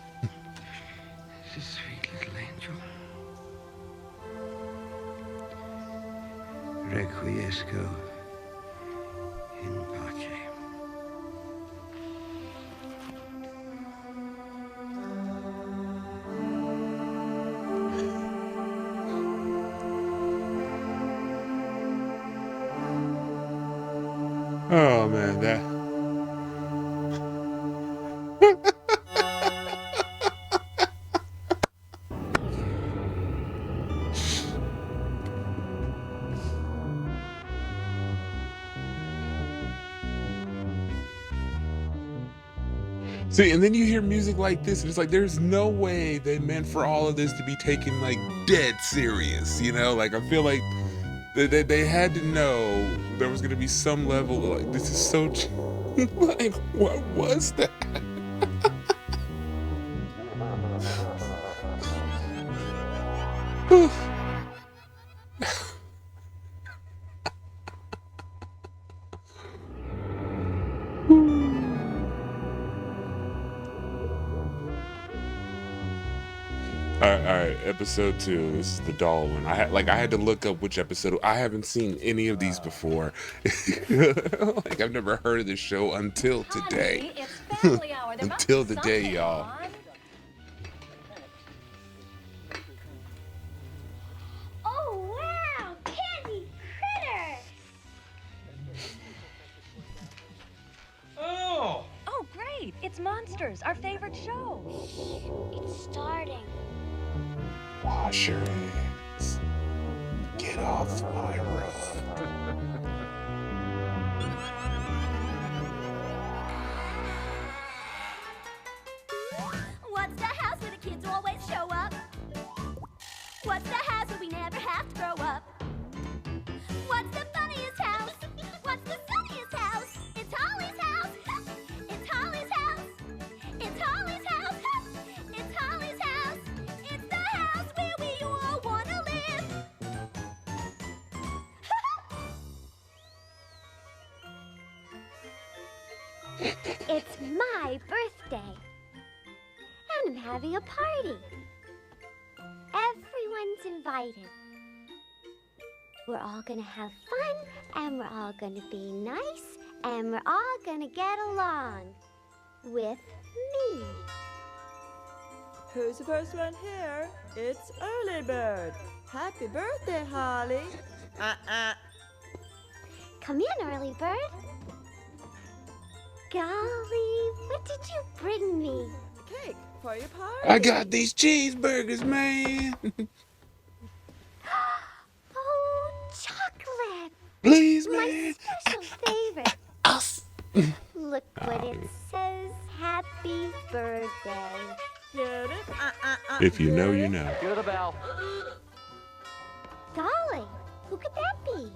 This is sweet little angel. Requiesco in pace. Oh man, that. See, and then you hear music like this, and it's like there's no way they meant for all of this to be taken like dead serious, you know? Like I feel like they had to know there was gonna be some level of like this is so like what was that? All right, episode 2. This is the doll one. I had to look up which episode. I haven't seen any of these before. Like I've never heard of this show until today. Honey, it's family hour. There must Until be the day, something y'all. on. Oh, wow! Candy critters! Oh! Oh, great! It's Monsters, our favorite show. It's starting. Wash your hands. Get off my rug. What's the house where the kids always show up? What's the house where we never have to grow up? What's the funniest house? What's the sunniest house? It's Holly's house. It's Holly's house. It's Holly's house. It's Holly's house. It's the house where we all wanna live. It's my birthday. And I'm having a party. Everyone's invited. We're all gonna have fun, and we're all gonna be nice, and we're all gonna get along. With me. Who's the first one here? It's Early Bird. Happy birthday, Holly. Come in, Early Bird. Golly, what did you bring me? Cake for your party. I got these cheeseburgers, man. Oh, chocolate. Please, My man. special favorite. Look what it says. Happy birthday. Get it? If you know, you know. Give the bell. Golly, who could that be?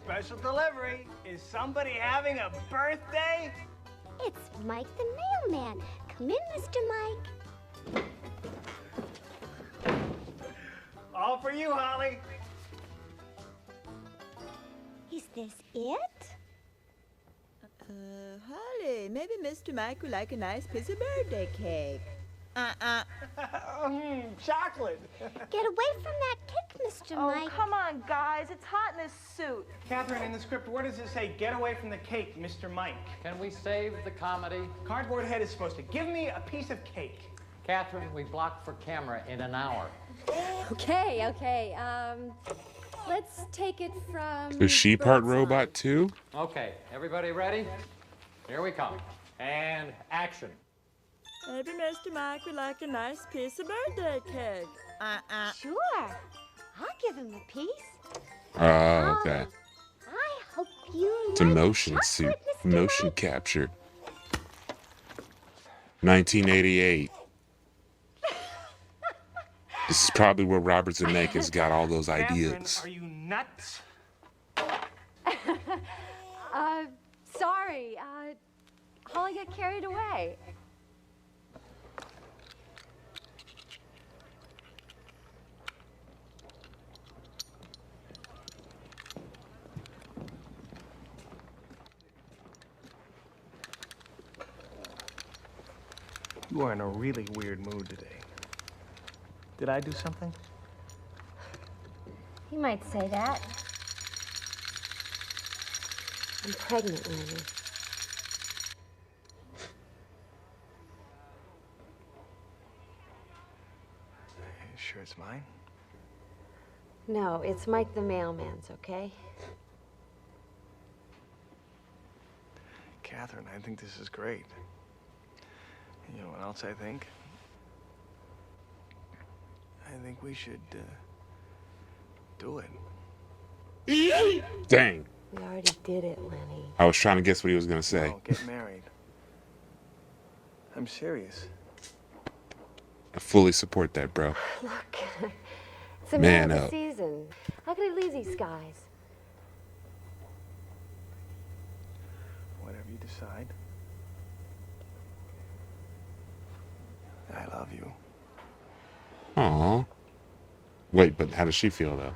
Special delivery. Is somebody having a birthday? It's Mike the mailman. Come in, Mr. Mike. All for you, Holly. Is this it? Holly, maybe Mr. Mike would like a nice piece of birthday cake. Chocolate. Get away from that cake, Mr. Oh, Mike. come on, guys. It's hot in this suit. Catherine, in the script, where does it say, get away from the cake, Mr. Mike? Can we save the comedy? Cardboard Head is supposed to give me a piece of cake. Catherine, we blocked for camera in an hour. Okay. Let's take it from. Is she part robot too? Okay, everybody ready? Here we come. And action. Maybe Mr. Mike would like a nice piece of birthday cake. Sure. I'll give him a piece. Oh, okay. I hope you It's a like motion chocolate, suit. Mr. Motion Mike. captured. 1988. This is probably where Robert Zemeckis got all those ideas. Catherine, are you nuts? Sorry. Holly got carried away. You are in a really weird mood today. Did I do something? You might say that. I'm pregnant, Lily. Sure it's mine? No, it's Mike the mailman's, okay? Catherine, I think this is great. You know what else I think? I think we should do it. Dang. We already did it, Lenny. I was trying to guess what he was going to say. No, get married. I'm serious. I fully support that, bro. Look, it's the Man middle of up. the season. How could I lose these guys? Whatever you decide. I love you. Aw. Wait, but how does she feel, though?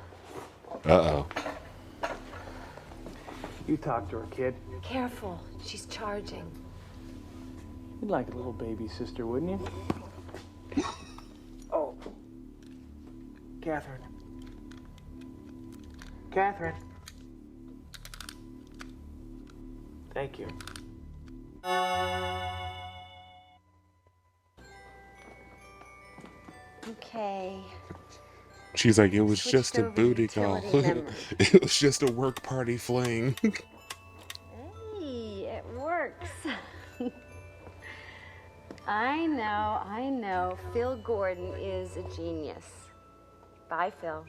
Uh-oh. You talk to her, kid. Careful, she's charging. You'd like a little baby sister, wouldn't you? Oh. Catherine. Catherine. Thank you. Okay. She's like, it was Switched just a over booty call. utility memory. It was just a work party fling. Hey, it works. I know. Phil Gordon is a genius. Bye, Phil.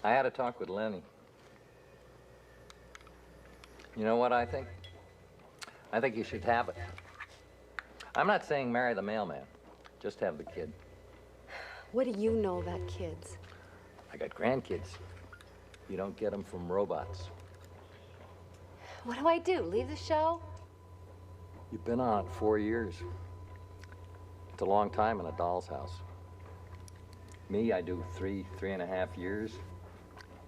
I had a talk with Lenny. You know what I think? I think you should have it. I'm not saying marry the mailman. Just have the kid. What do you know about kids? I got grandkids. You don't get them from robots. What do I do? Leave the show? You've been on it 4 years. It's a long time in a doll's house. Me, I do 3.5 years.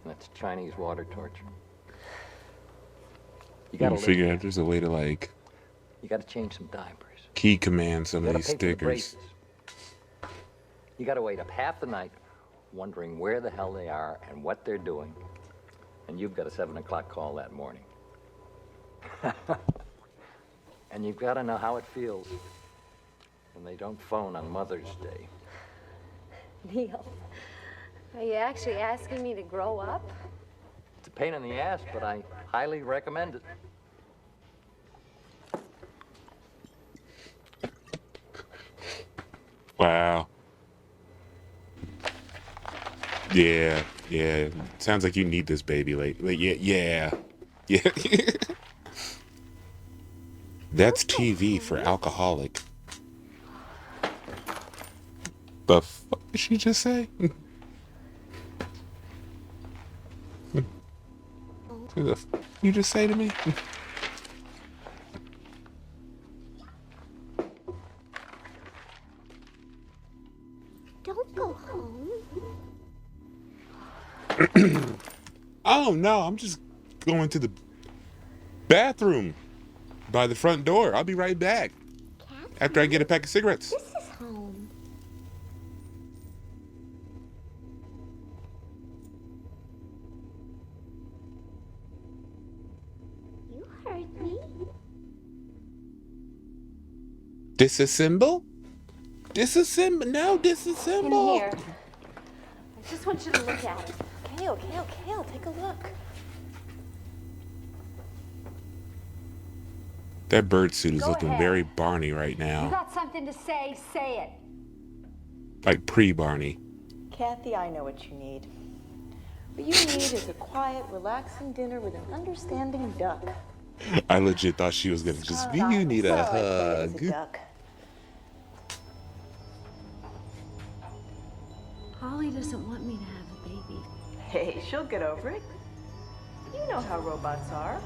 And it's Chinese water torture. You gotta figure out there's a way to, like, You gotta change some diapers. key command some You of gotta these pay for the stickers. braces. You gotta wait up half the night wondering where the hell they are and what they're doing. And you've got a 7 o'clock call that morning. And you've gotta know how it feels when they don't phone on Mother's Day. Neil, are you actually asking me to grow up? It's a pain in the ass, but I highly recommend it. Wow. Yeah. Sounds like you need this baby. Like yeah. That's TV for alcoholic. The fuck did she just say? What the fuck you just say to me? Don't go home. Oh no, I'm just going to the bathroom by the front door. I'll be right back. After I get a pack of cigarettes. This is home. You heard me. Disassemble? Disassemble? No, disassemble. In here. I just want you to look at it. Okay, take a look. That bird suit is Go looking ahead. very Barney right You now. got something to say it. Like pre-Barney. Kathy, I know what you need. What you need is a quiet, relaxing dinner with an understanding duck. I legit thought she was gonna just be, you need a hug. Duck. Holly doesn't want me to have a baby. Hey, she'll get over it. You know how robots are.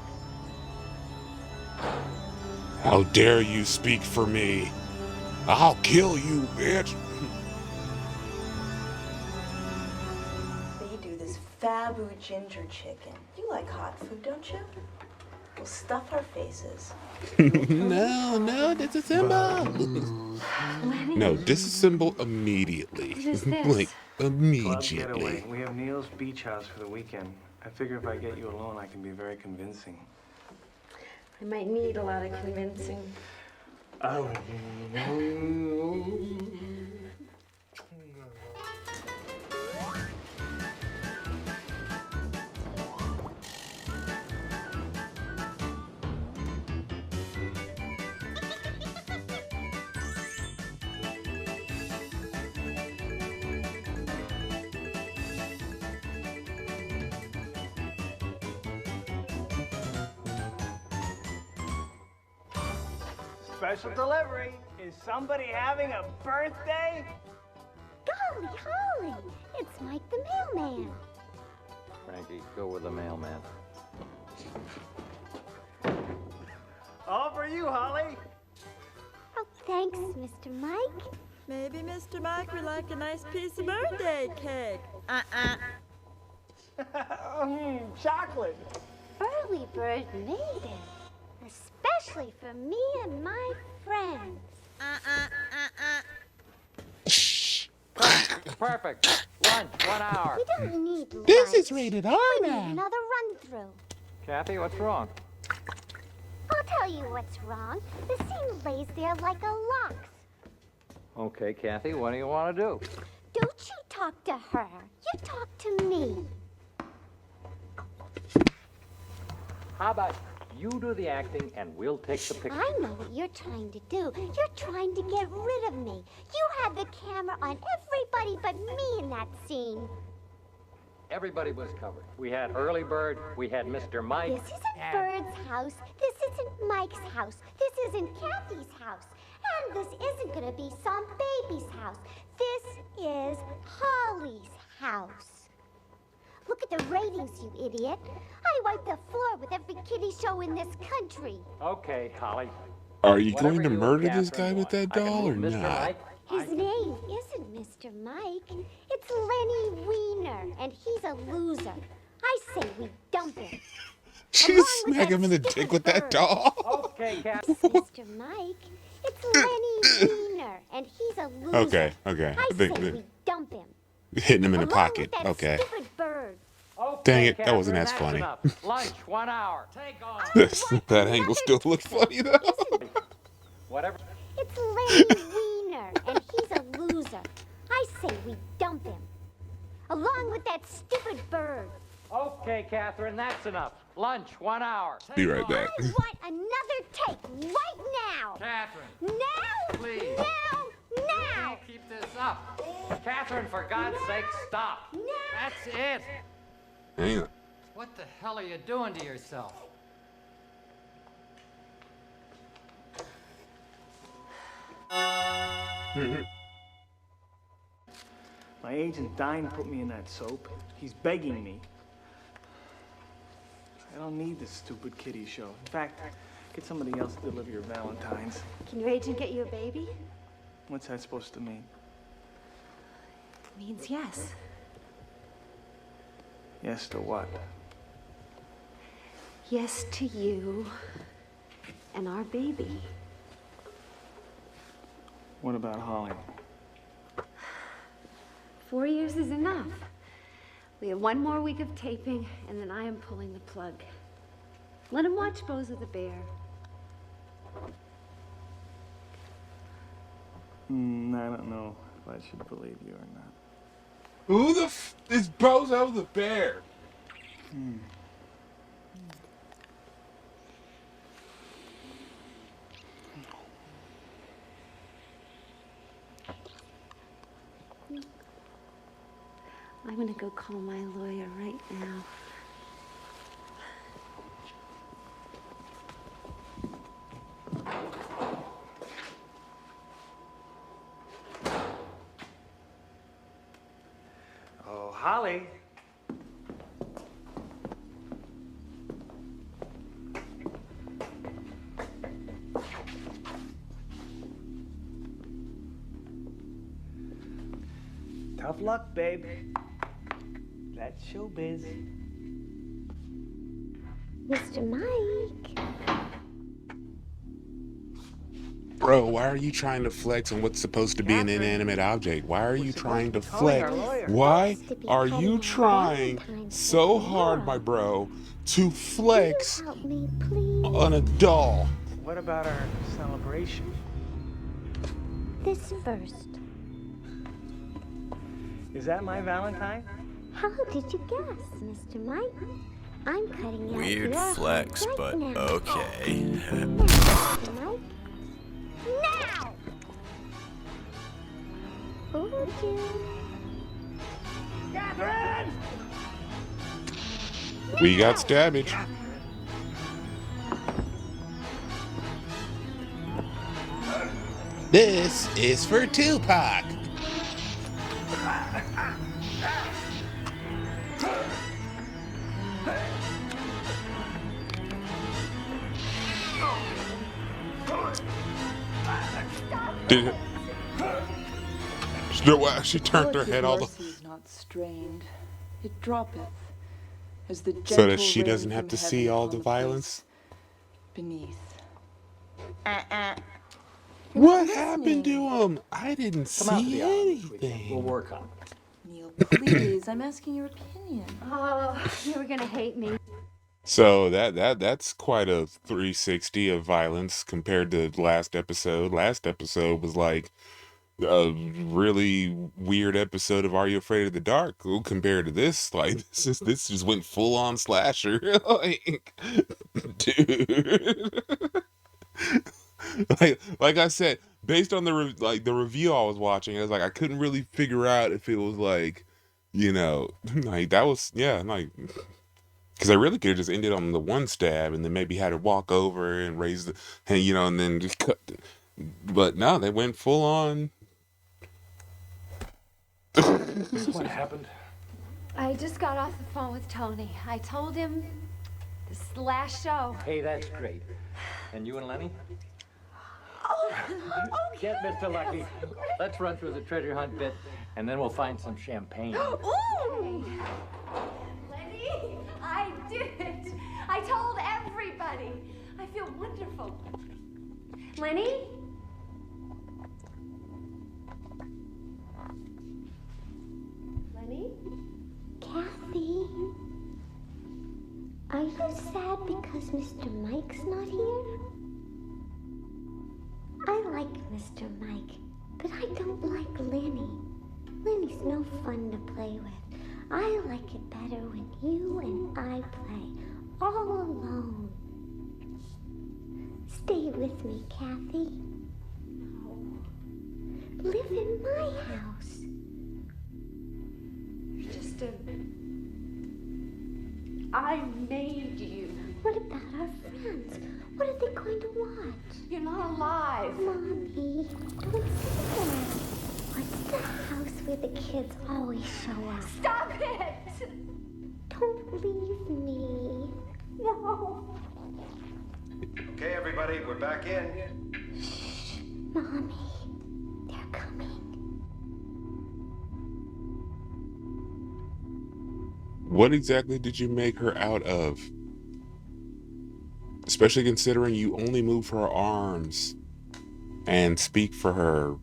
How dare you speak for me? I'll kill you, bitch. They do this Fabu ginger chicken. You like hot food, don't you? We'll stuff our faces. No, disassemble. No, disassemble immediately. What is this? Like, Club immediately. getaway. We have Neil's beach house for the weekend. I figure if I get you alone, I can be very convincing. I might need a lot of convincing. Oh. Special delivery. Is somebody having a birthday? Golly, Holly! It's Mike the mailman. Frankie, go with the mailman. All for you, Holly. Oh, thanks, Mr. Mike. Maybe Mr. Mike would like a nice piece of birthday cake. Chocolate. Early bird made it. Especially for me and my friends. Perfect. Lunch, 1 hour. We don't need lunch. This is rated R We now. need another run-through. Kathy, what's wrong? I'll tell you what's wrong. The scene lays there like a lox. Okay, Kathy, what do you want to do? Don't you talk to her. You talk to me. How about you do the acting and we'll take the picture? I know what you're trying to do. You're trying to get rid of me. You had the camera on everybody but me in that scene. Everybody was covered. We had Early Bird, we had Mr. Mike. This isn't Bird's house. This isn't Mike's house. This isn't Kathy's house. And this isn't going to be some baby's house. This is Holly's house. Look at the ratings, you idiot. I wipe the floor with every kiddie show in this country. Okay, Holly. Are you Whatever going to you murder and this guy Catherine with that want. I can doll or move Mr. not? Mike. His name isn't Mr. Mike. It's Lenny Wiener, and he's a loser. I say we dump him. She just smack him in the dick with that doll. Okay, Kathy. Mr. Mike, it's Lenny Wiener, and he's a loser. Okay. I say we dump him. Hitting him in the Along pocket. with that Okay. stupid bird. Dang it, that wasn't as Catherine, funny. that's enough. Lunch, 1 hour. Take off. That angle still looked funny though. Whatever. It's Lenny Wiener, and he's a loser. I say we dump him. Along with that stupid bird. Okay, Catherine, that's enough. Lunch, 1 hour. Be right back. I want another take right now. Catherine. Now. Please. Now. Now. Can't keep this up. Catherine, for God's sake, stop. That's it. Hang on. What the hell are you doing to yourself? My agent Dine put me in that soap. He's begging me. I don't need this stupid kiddie show. In fact, get somebody else to deliver your Valentines. Can your agent get you a baby? What's that supposed to mean? It means yes. Yes to what? Yes to you and our baby. What about Holly? 4 years is enough. We have 1 more week of taping, and then I am pulling the plug. Let him watch Bozo the Bear. I don't know if I should believe you or not. Who the f is Bozo the Bear? I'm gonna go call my lawyer right now. Oh, Holly. Tough luck, babe. That's showbiz. Mr. Mike. Bro, why are you trying to flex on what's supposed to be an inanimate object? Why are you trying to flex? Why are you trying so hard, my bro, to flex Help me, please. on a doll? What about our celebration? This first. Is that my Valentine? How did you guess, Mr. Mike? I'm cutting out Weird your flex, heart but right now. okay. Now, Mr. Mike. Now! Oh, dear. Catherine! We got stabbage. This is for Tupac. Did she turned her head all the mercy is not strained. It droppeth as the so that gentle she rain doesn't have from to heaven see all upon the violence. beneath. What happened to him? I didn't Come out to see the office. We'll anything. work on it. Neil, please, I'm asking your opinion. Oh, you were gonna hate me. So that's quite a 360 of violence compared to last episode. Last episode was like a really weird episode of Are You Afraid of the Dark? Well, compared to this, like this just went full on slasher. Like, dude. like I said, based on the review I was watching, I was like I couldn't really figure out if it was like, like that was like. Because I really could have just ended on the one stab and then maybe had her walk over and raise the, and then just cut. But no, they went full on. What happened? I just got off the phone with Tony. I told him this is the last show. Hey, that's great. And you and Lenny? Oh, Get Mr. Lucky. Let's run through the treasure hunt bit, and then we'll find some champagne. Ooh! Lenny, I did it. I told everybody. I feel wonderful. Lenny? Lenny? Kathy, are you sad because Mr. Mike's not here? I like Mr. Mike, but I don't like Lenny. Lenny's no fun to play with. I like it better when you and I play all alone. Stay with me, Kathy. No. Live in my house. You're just I made you. What about our friends? What are they going to watch? You're not alive. Mommy, don't say that. What's the house where the kids always show up? Stop it! Don't leave me. No. Okay, everybody, we're back in. Shh, Mommy. They're coming. What exactly did you make her out of? Especially considering you only move her arms and speak for her.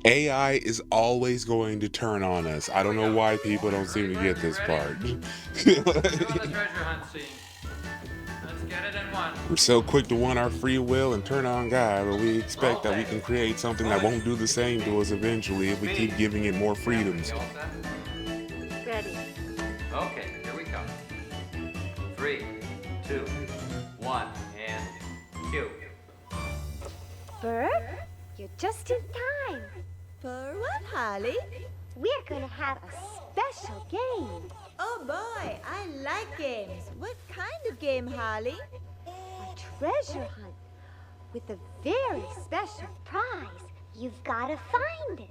AI is always going to turn on us. I don't know why people don't seem to get this part. We're so quick to want our free will and turn on God, but we expect that we can create something that won't do the same to us eventually if we keep giving it more freedoms. Ready. Okay, here we come. 3, 2, 1, and cue. Bert, you're just in time. For what, Holly? We're gonna have a special game. Oh boy, I like games. What kind of game, Holly? A treasure hunt with a very special prize. You've gotta find it.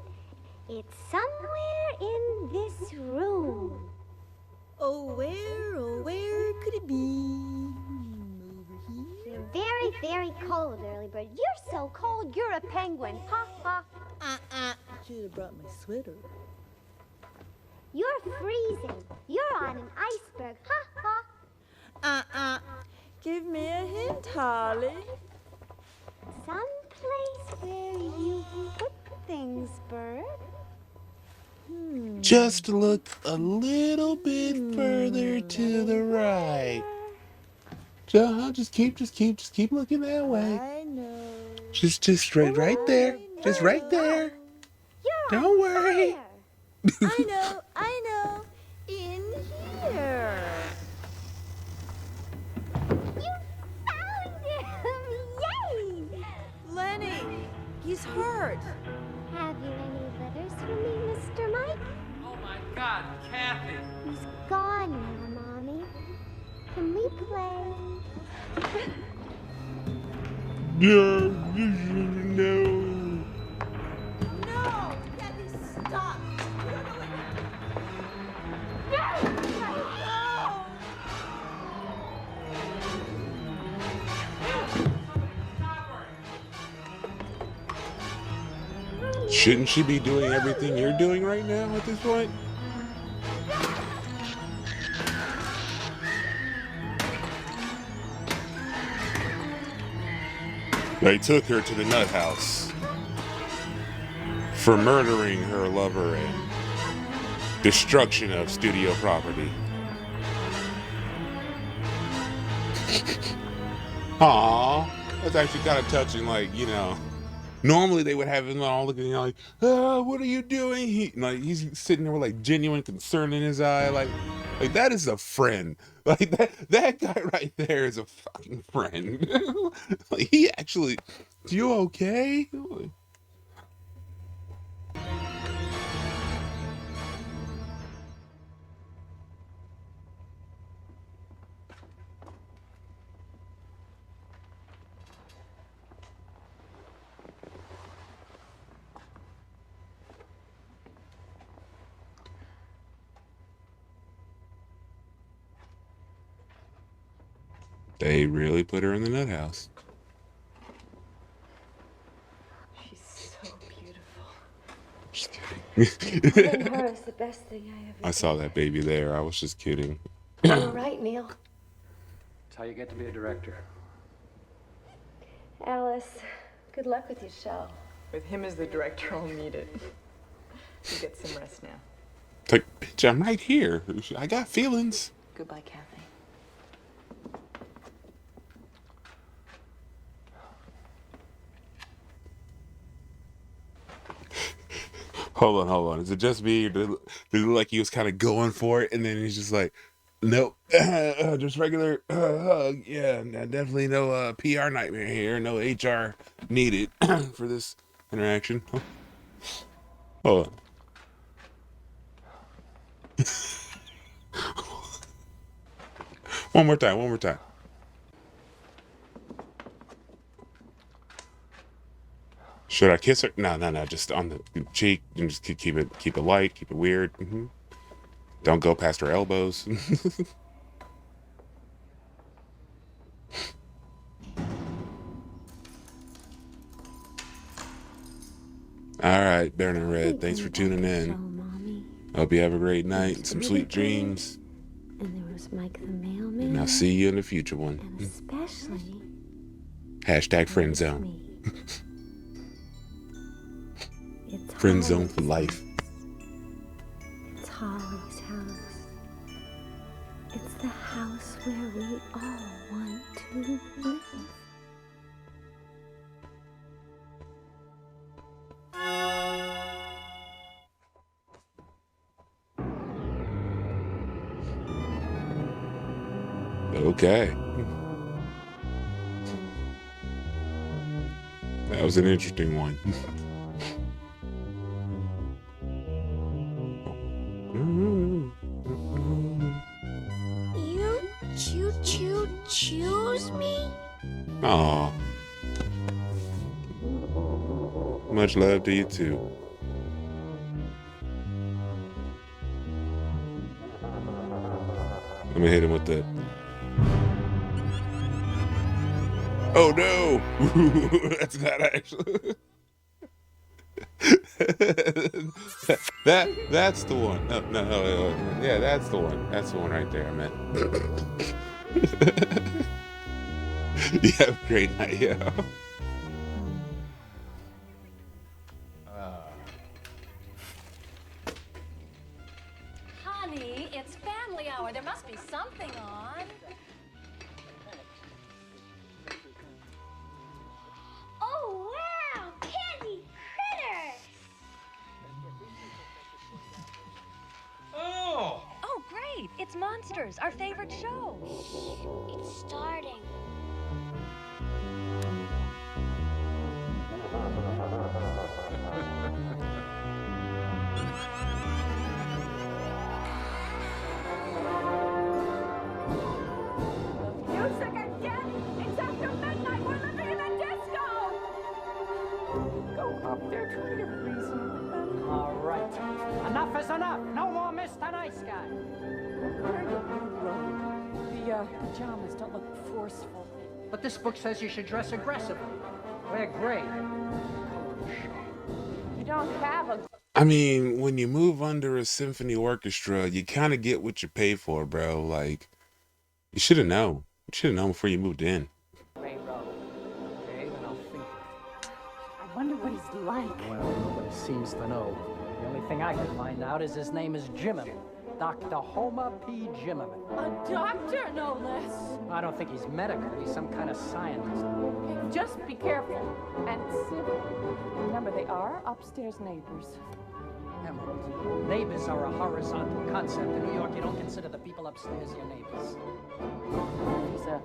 It's somewhere in this room. Oh, where could it be? Over here? You're very, very cold, Early Bird. You're so cold, you're a penguin. Ha ha. Should have brought my sweater. You're freezing. You're on an iceberg. Ha ha. Give me a hint, Holly. Someplace where you put things, Bert. Just look a little bit further to the right. Just keep looking that way. I know. Just straight right there. Just right there. Don't worry. I know. In here. You found him! Yay! Lenny, he's hurt. Have you any letters for me, Mr. Mike? Oh my God, Kathy! He's gone now, Mommy. Can we play? No. No! Kathy, stop! You don't know Shouldn't she be doing everything you're doing right now at this point? They took her to the nut house for murdering her lover and destruction of studio property. Aww, that's actually kind of touching. Like, you know, normally they would have him all looking like, what are you doing? He's sitting there with like genuine concern in his eye, like that is a friend. Like that guy right there is a fucking friend. Like he actually, you okay? They really put her in the nut house. She's so beautiful. Just kidding. Having her is the best thing I ever I saw that baby there. I was just kidding. did. You're right, Neil. That's how you get to be a director. Alice, good luck with your show. With him as the director, I'll need it. You get some rest now. It's like, bitch, I'm right here. I got feelings. Goodbye, Kathy. Hold on. Is it just me? Or did it look like he was kind of going for it, and then he's just like, nope, just regular hug. Yeah, definitely no PR nightmare here. No HR needed for this interaction. Hold on. One more time. Should I kiss her? No. Just on the cheek, and just keep it light, keep it weird. Don't go past her elbows. All right, Baron and Red, thanks for tuning in. Hope you have a great night and some sweet dreams. And there was Mike the mailman. And I'll see you in the future one. And especially Hashtag friend zone. It's Friend zone Holly's for life. It's Holly's house. It's the house where we all want to live. Okay. That was an interesting one. You choose me? Aw. Much love to you too. Let me hit him with the. Oh no! That's not actually. That's the one. No. Yeah, that's the one. That's the one right there. I meant. You have a great night, yeah. Honey, it's family hour. There must be something on. Oh, wow! Candy critters! Oh! Oh, great! It's Monsters, our favorite show. It's starting. Go up there, try to reason with them. All right. Enough is enough. No more Mr. Nice Guy. The pajamas don't look forceful. But this book says you should dress aggressively. Wear gray. You don't have a... I mean, when you move under a symphony orchestra, you kind of get what you pay for, bro. Like, you should have known. You should have known before you moved in. Gray robe. Okay, then I'll think. I wonder what he's like. Well, nobody seems to know. The only thing I can find out is his name is Jimmerman. Dr. Homer P. Jimmerman. A doctor, no less. I don't think he's medical. He's some kind of scientist. Just be careful and civil. Remember, they are upstairs neighbors. Emerald, neighbors are a horizontal concept. In New York, you don't consider the people upstairs your neighbors. He's a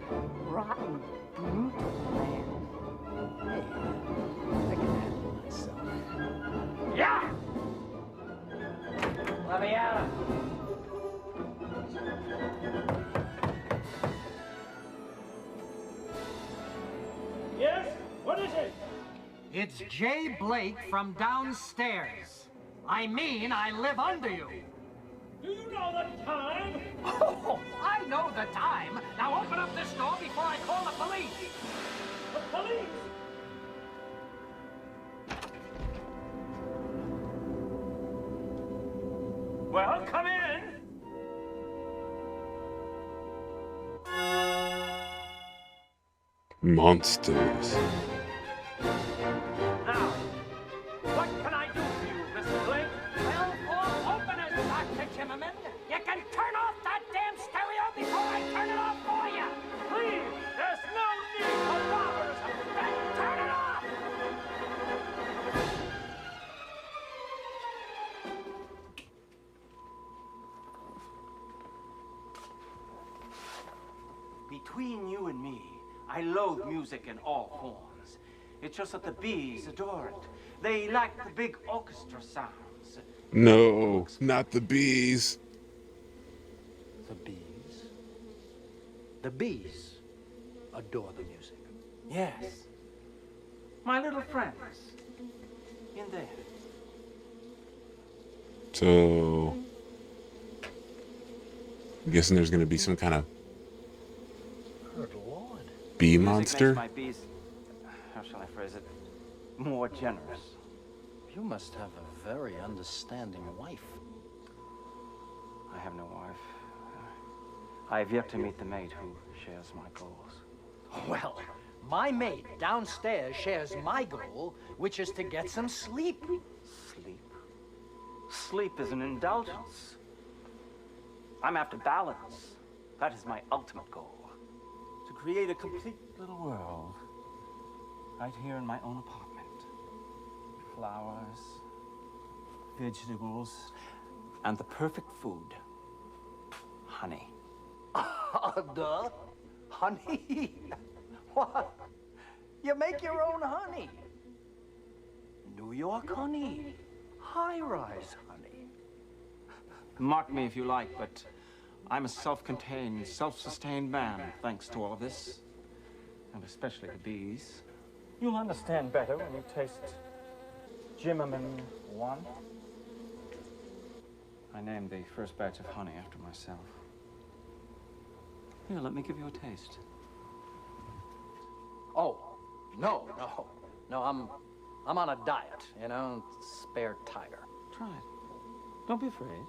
rotten, brutal man. Hey, I can handle myself. Yeah! Let me at him. Yes? What is it? It's Jay Blake from downstairs. I mean, I live under you. Do you know the time? Oh, I know the time. Now open up this door before I call the police. The police? Well, come in. Monsters. Now, what can I do for you, Mr. Blake? Well, for openers, Dr. Jimmerman, you can turn off that damn stereo before I turn it off for you. Please, there's no need for robbers. Then turn it off. Between you and me, I loathe music in all forms. It's just that the bees adore it. They like the big orchestra sounds. No, not the bees. The bees? The bees adore the music. Yes. My little friends. In there. So, I'm guessing there's gonna be some kind of Good Lord. bee Music monster. makes my bees, how shall I phrase it, more generous. You must have a very understanding wife. I have no wife. I have yet to meet the mate who shares my goals. Well, my mate downstairs shares my goal, which is to get some sleep. Sleep? Sleep is an indulgence. I'm after balance. That is my ultimate goal. To create a complete little world. Right here in my own apartment. Flowers, vegetables, and the perfect food. Honey. Duh. Honey? What? You make your own honey. New York honey. High-rise honey. Mark me if you like, but I'm a self-contained, self-sustained man, thanks to all of this. And especially the bees. You'll understand better when you taste Jimmerman 1. I named the first batch of honey after myself. Here, let me give you a taste. Oh, no. No, I'm on a diet, you know, spare tire. Try it. Don't be afraid.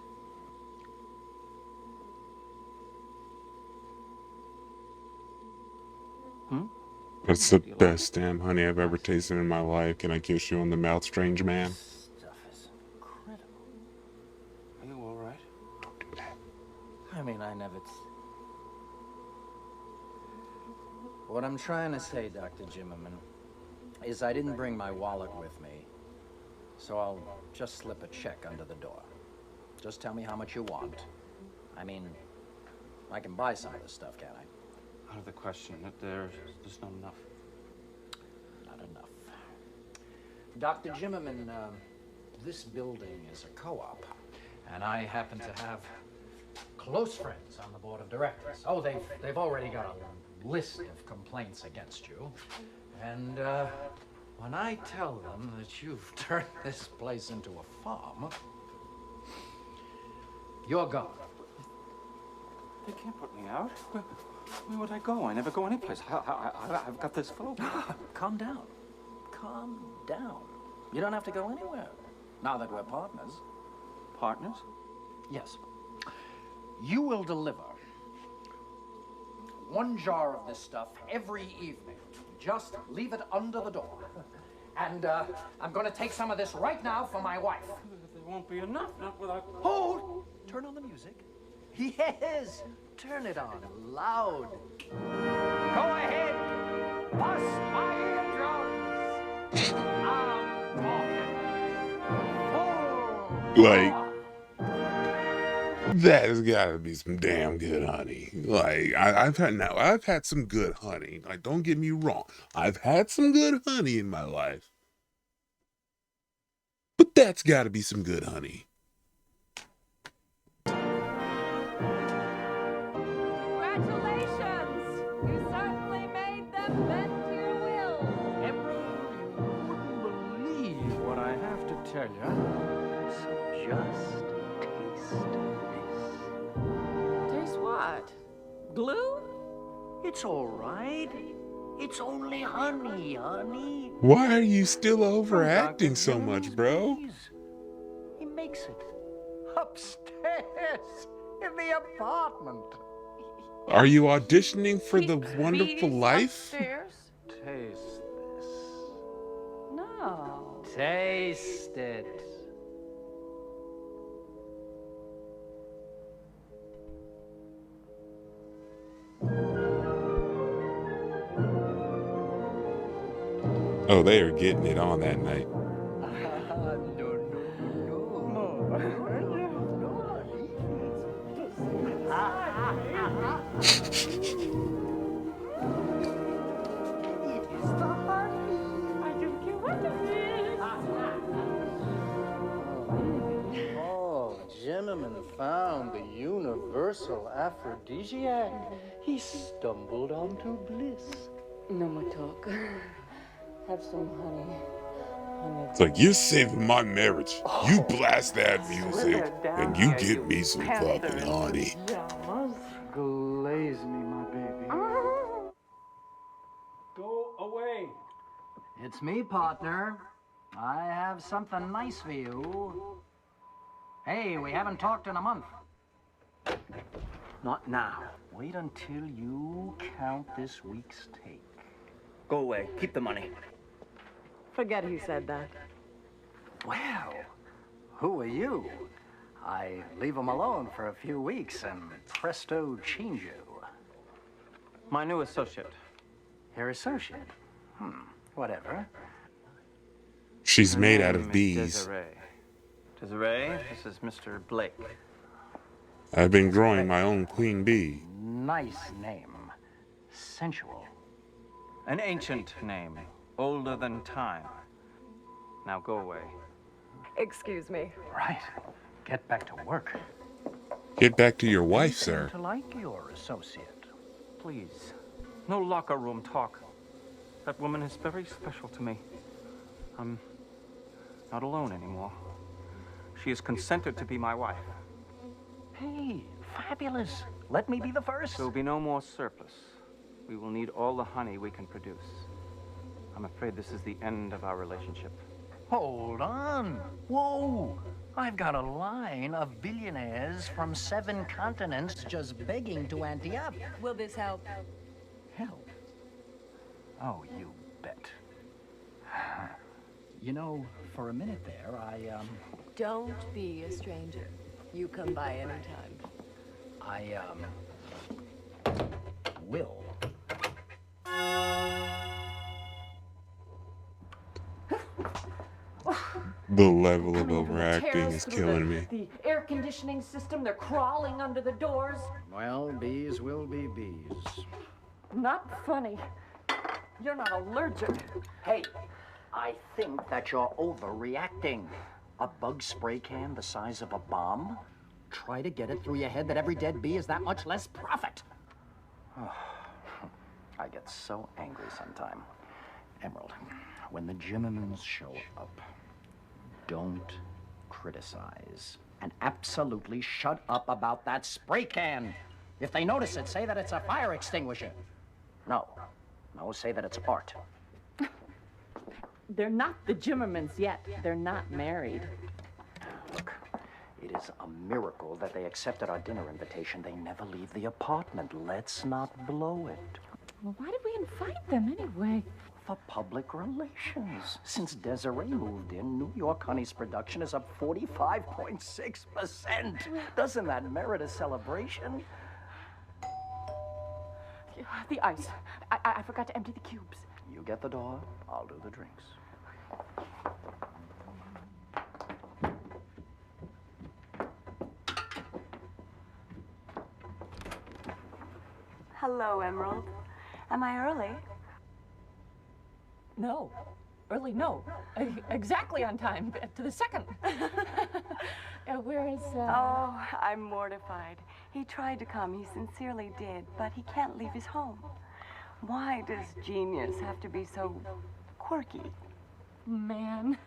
That's the best damn honey I've ever tasted in my life. Can I kiss you on the mouth, strange man? Stuff is incredible. Are you all right? Don't do that. I mean, I never... What I'm trying to say, Dr. Jimmerman, is I didn't bring my wallet with me, so I'll just slip a check under the door. Just tell me how much you want. I mean, I can buy some of this stuff, can't I? Out of the question. There's not enough. Not enough. Dr. Jimmerman, this building is a co-op, and I happen to have close friends on the board of directors. Oh, they've already got a list of complaints against you, and When I tell them that you've turned this place into a farm, you're gone. They can't put me out. Where would I go? I never go anyplace. I've got this phobia. Calm down. Calm down. You don't have to go anywhere, now that we're partners. Partners? Yes. You will deliver 1 jar of this stuff every evening. Just leave it under the door. And I'm going to take some of this right now for my wife. There won't be enough, not without... Hold! Turn on the music. Yes! Turn it on loud. Go ahead! Bust my eardrums! I'm talking. Like, that has got to be some damn good honey. Like, I've had some good honey. Like, don't get me wrong. I've had some good honey in my life. But that's got to be some good honey. Congratulations! You certainly made them bend to your will. Emerald, you wouldn't believe what I have to tell you. So just taste this. Taste what? Glue? It's all right. It's only honey, honey. Why are you still overacting so much, bro? He makes it upstairs in the apartment. Are you auditioning for The Wonderful Life? Upstairs? Taste this. No. Taste it. Oh, they are getting it on that night. Oh, Zimmerman found the universal aphrodisiac. He stumbled onto bliss. No more talk. Have some honey. It's like, you're saving my marriage. You blast that music, and you get me some fucking honey. Glaze me, my baby. Go away. It's me, partner. I have something nice for you. Hey, we haven't talked in a month. Not now. Wait until you count this week's take. Go away. Keep the money. Forget he said that. Well, who are you? I leave him alone for a few weeks and presto changeo. My new associate. Your associate? Whatever. She's Her made out name of is bees. Desiree. Desiree, this is Mr. Blake. I've been growing my own queen bee. Nice name. Sensual. An ancient name, older than time. Now go away. Excuse me. Right. Get back to work. Get back to your wife, You seem sir. to like your associate. Please. No locker room talk. That woman is very special to me. I'm not alone anymore. She has consented to be my wife. Hey, fabulous. Let me be the first. There will be no more surplus. We will need all the honey we can produce. I'm afraid this is the end of our relationship. Hold on. Whoa. I've got a line of billionaires from 7 continents just begging to ante up. Will this help? Help? Oh, you bet. You know, for a minute there, Don't be a stranger. You come by anytime. I will. The level of Tear overacting us is through killing me. The air conditioning system, they're crawling under the doors. Well, bees will be bees. Not funny. You're not allergic. Hey, I think that you're overreacting. A bug spray can the size of a bomb? Try to get it through your head that every dead bee is that much less profit. I get so angry sometime. Emerald, when the Jimmermans show up, don't criticize. And absolutely shut up about that spray can. If they notice it, say that it's a fire extinguisher. No, say that it's art. They're not the Jimmermans yet. They're not married. Look, it is a miracle that they accepted our dinner invitation. They never leave the apartment. Let's not blow it. Well, why did we invite them anyway? For public relations. Since Desiree moved in, New York Honey's production is up 45.6%. Doesn't that merit a celebration? The ice. I forgot to empty the cubes. You get the door, I'll do the drinks. Hello, Emerald. Am I early? No. Early, no. Exactly on time, to the second. Where is, Oh, I'm mortified. He tried to come, he sincerely did, but he can't leave his home. Why does genius have to be so quirky? Man.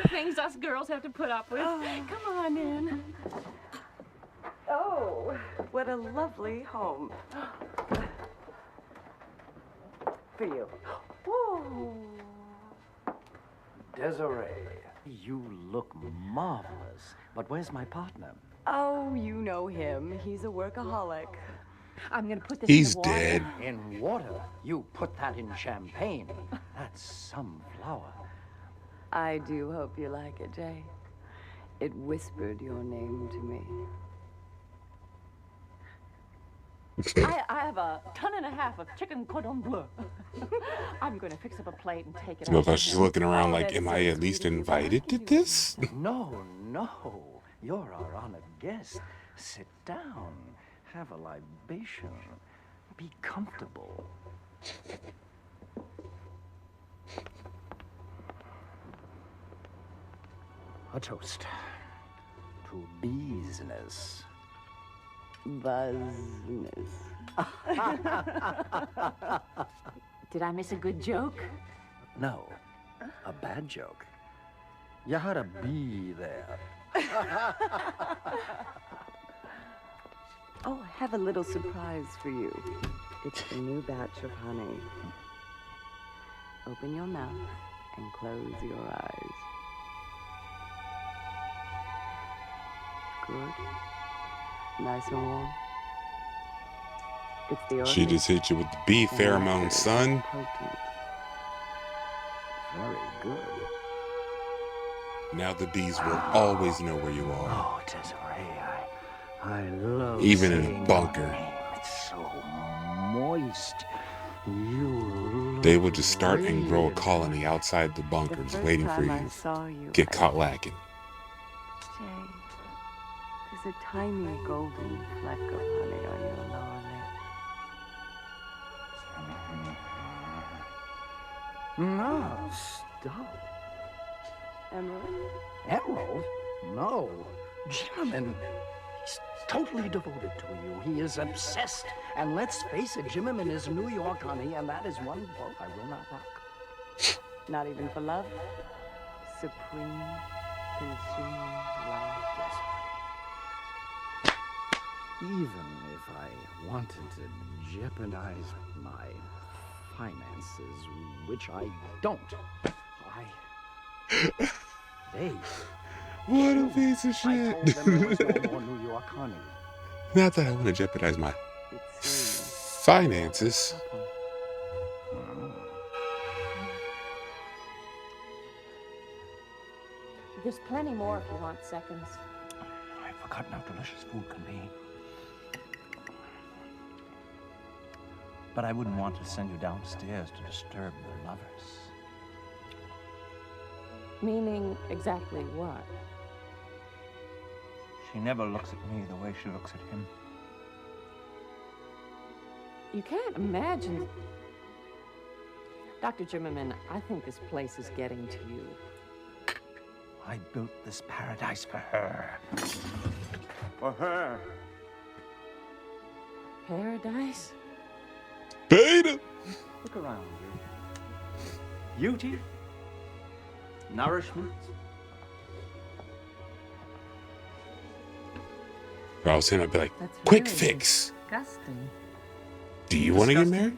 Things us girls have to put up with. Come on in. Oh, what a lovely home. For you. Whoa. Desiree, you look marvelous. But where's my partner? Oh, you know him. He's a workaholic. I'm gonna put this He's in the water. dead. In water? You put that in champagne. That's some flower. I do hope you like it, Jay. It whispered your name to me. I have a ton and a half of chicken cordon bleu. I'm going to fix up a plate and take it Well, out. I was just looking around like, am I at least invited to this? No. You're our honored guest. Sit down. Have a libation. Be comfortable. A toast to business. Business. Did I miss a good joke? No, a bad joke. You had to be there. Oh, I have a little surprise for you. It's the new batch of honey. Open your mouth and close your eyes. Good. Nice and warm. It's the She just hit you with the bee pheromone, son. Very good. Now the bees will always know where you are. Oh, Desiree, I love Even in saying a bunker. your name. It's so moist. You They will just start and grow a colony outside the bunkers waiting for time I you. saw you, Get I- caught lacking. Jay, there's a tiny golden fleck of honey on your lower lip. No, stop. Emerald? Emerald? No. Jimmerman, he's totally devoted to you. He is obsessed. And let's face it, Jimmerman is New York honey, and that is one boat I will not rock. Not even for love? Supreme, consuming love. Even if I wanted to jeopardize my finances, which I don't, Dave. What a piece of I shit. told them there was no more New York honey. Not that I want to jeopardize my finances. There's plenty more if you want seconds. I've forgotten how delicious food can be. But I wouldn't want to send you downstairs to disturb your lovers. Meaning exactly what? She never looks at me the way she looks at him. You can't imagine. Dr. Jimmerman, I think this place is getting to you. I built this paradise for her. For her. Paradise? Beta! Look around you. beauty, nourishment. If I was him, I'd be like, quick fix. Disgusting. Do you want to get married?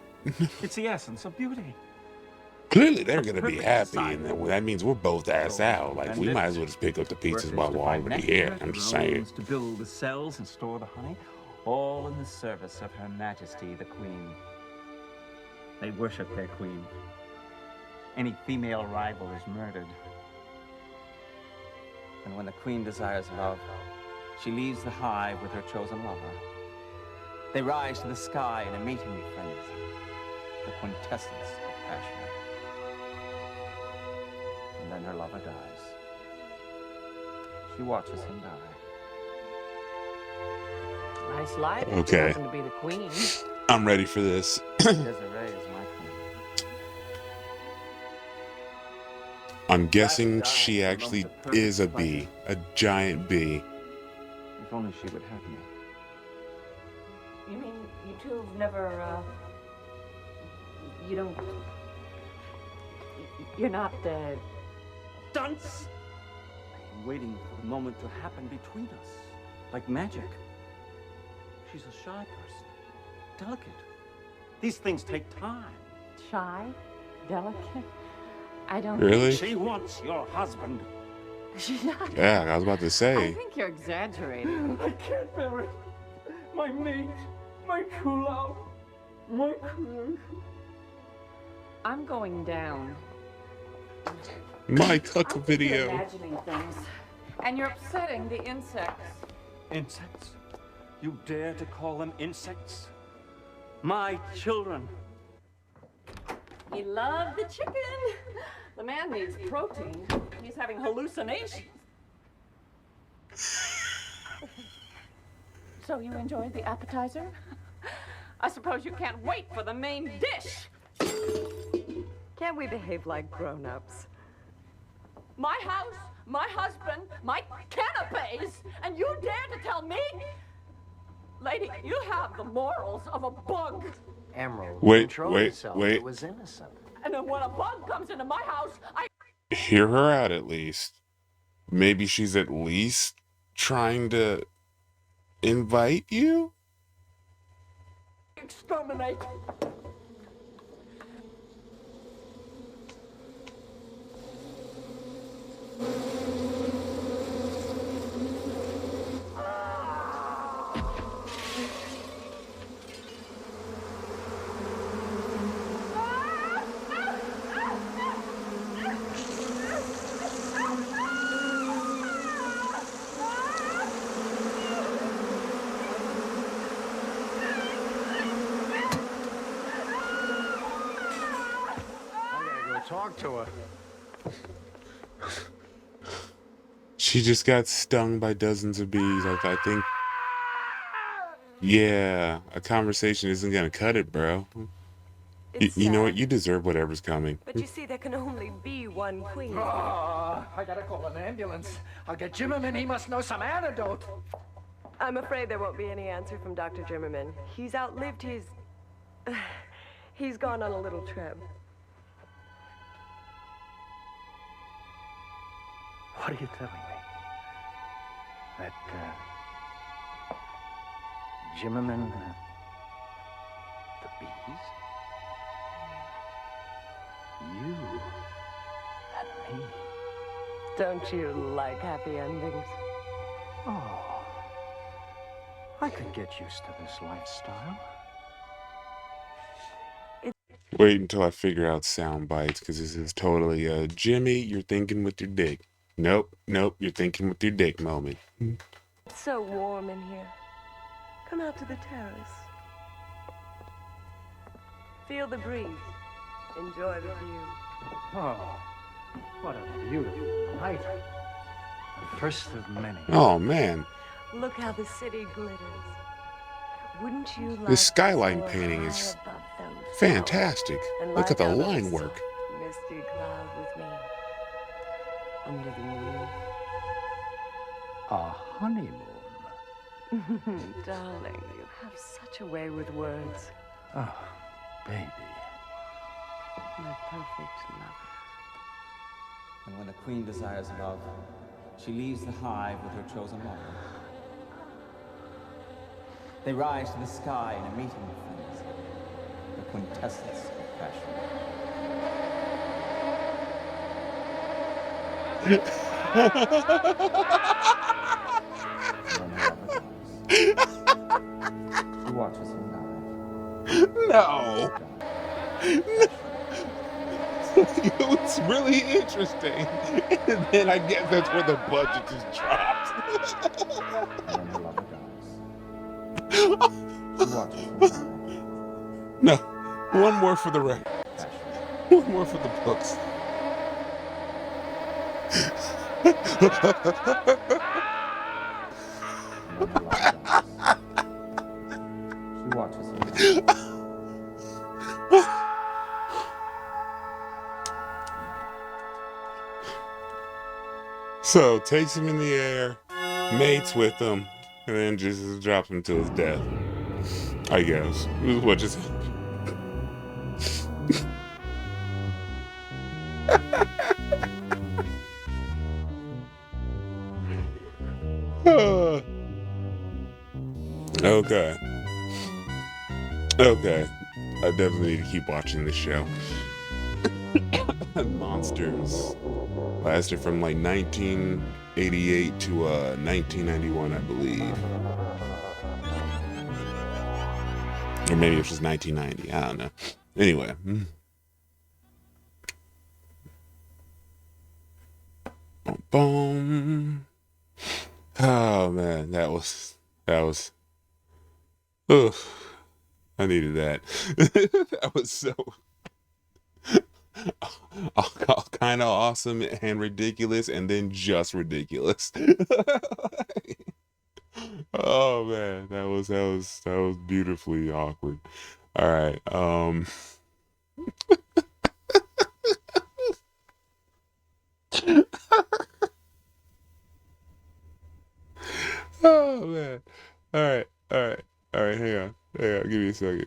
It's the essence of beauty. Clearly, they're going to be happy, and then that means we're both ass out. Like, we might as well just pick up the pieces while we're already here. I'm just saying. To build the cells and store the honey, all in the service of Her Majesty the Queen. They worship their queen. Any female rival is murdered. And when the queen desires love, she leaves the hive with her chosen lover. They rise to the sky in a mating frenzy, the quintessence of passion. And then her lover dies. She watches him die. Nice life. If Okay. you happen to be the queen. I'm ready for this. Desiree is my queen. I'm guessing she actually is a bee, a giant bee. If only she would have me. You mean you two have never, you don't... You're not, Dunce! I'm waiting for the moment to happen between us, like magic. She's a shy person, delicate. These things take time. Shy? Delicate? I don't... Really? She wants your husband. Yeah, I was about to I say. think you're exaggerating. I can't bear it. My mate, my true love, my queen. I'm going down. My cuck You're video. imagining things. And you're upsetting the insects. Insects? You dare to call them insects? My children. He loved the chicken. The man needs protein. He's having hallucinations. So you enjoyed the appetizer? I suppose you can't wait for the main dish. Can't we behave like grown-ups? My house, my husband, my canapes, and you dare to tell me? Lady, you have the morals of a bug. Emerald, Wait, control wait, yourself. wait. It was innocent. And then when a bug comes into my house, I... Hear her out at least. Maybe she's at least trying to invite you? exterminate. Talk to her. She just got stung by dozens of bees. I think. Yeah, a conversation isn't gonna cut it, bro. You know what? You deserve whatever's coming. But you see, there can only be one queen. I gotta call an ambulance. I'll get Jimmerman. He must know some antidote. I'm afraid there won't be any answer from Dr. Jimmerman. He's outlived his... He's gone on a little trip. What are you telling me? That, Jimmerman, the bees? You and me. Don't you like happy endings? Oh, I could get used to this lifestyle. Wait until I figure out sound bites, because this is totally Jimmy, you're thinking with your dick. Nope, you're thinking with your dick moment. It's so warm in here. Come out to the terrace. Feel the breeze. Enjoy the view. Oh, what a beautiful night. The first of many. Oh man, Look how the city glitters. Wouldn't you like this skyline to soar painting high is above those fantastic. and Look lie at the down on line this work. misty cloud with me under the moon? A honeymoon. Darling, you have such a way with words. Oh, baby. My perfect lover. And when a queen desires love, she leaves the hive with her chosen lover. They rise to the sky in a meeting of friends, the quintessence of passion. She watches him die. No. It's really interesting. And then I guess that's where the budget just drops. No. One more for the record. One more for the books. She watches him. So takes him in the air, mates with him, and then just drops him to his death. I guess. This is what just Okay. Okay. I definitely need to keep watching this show. Monsters lasted from like 1988 to 1991, I believe. Or maybe it was just 1990. I don't know. Anyway. Boom. Oh man, that was ugh. I needed that. That was so kind of awesome and ridiculous, and then just ridiculous. Oh man, that was beautifully awkward. All right. Oh man. All right. Hang on. Give me a second.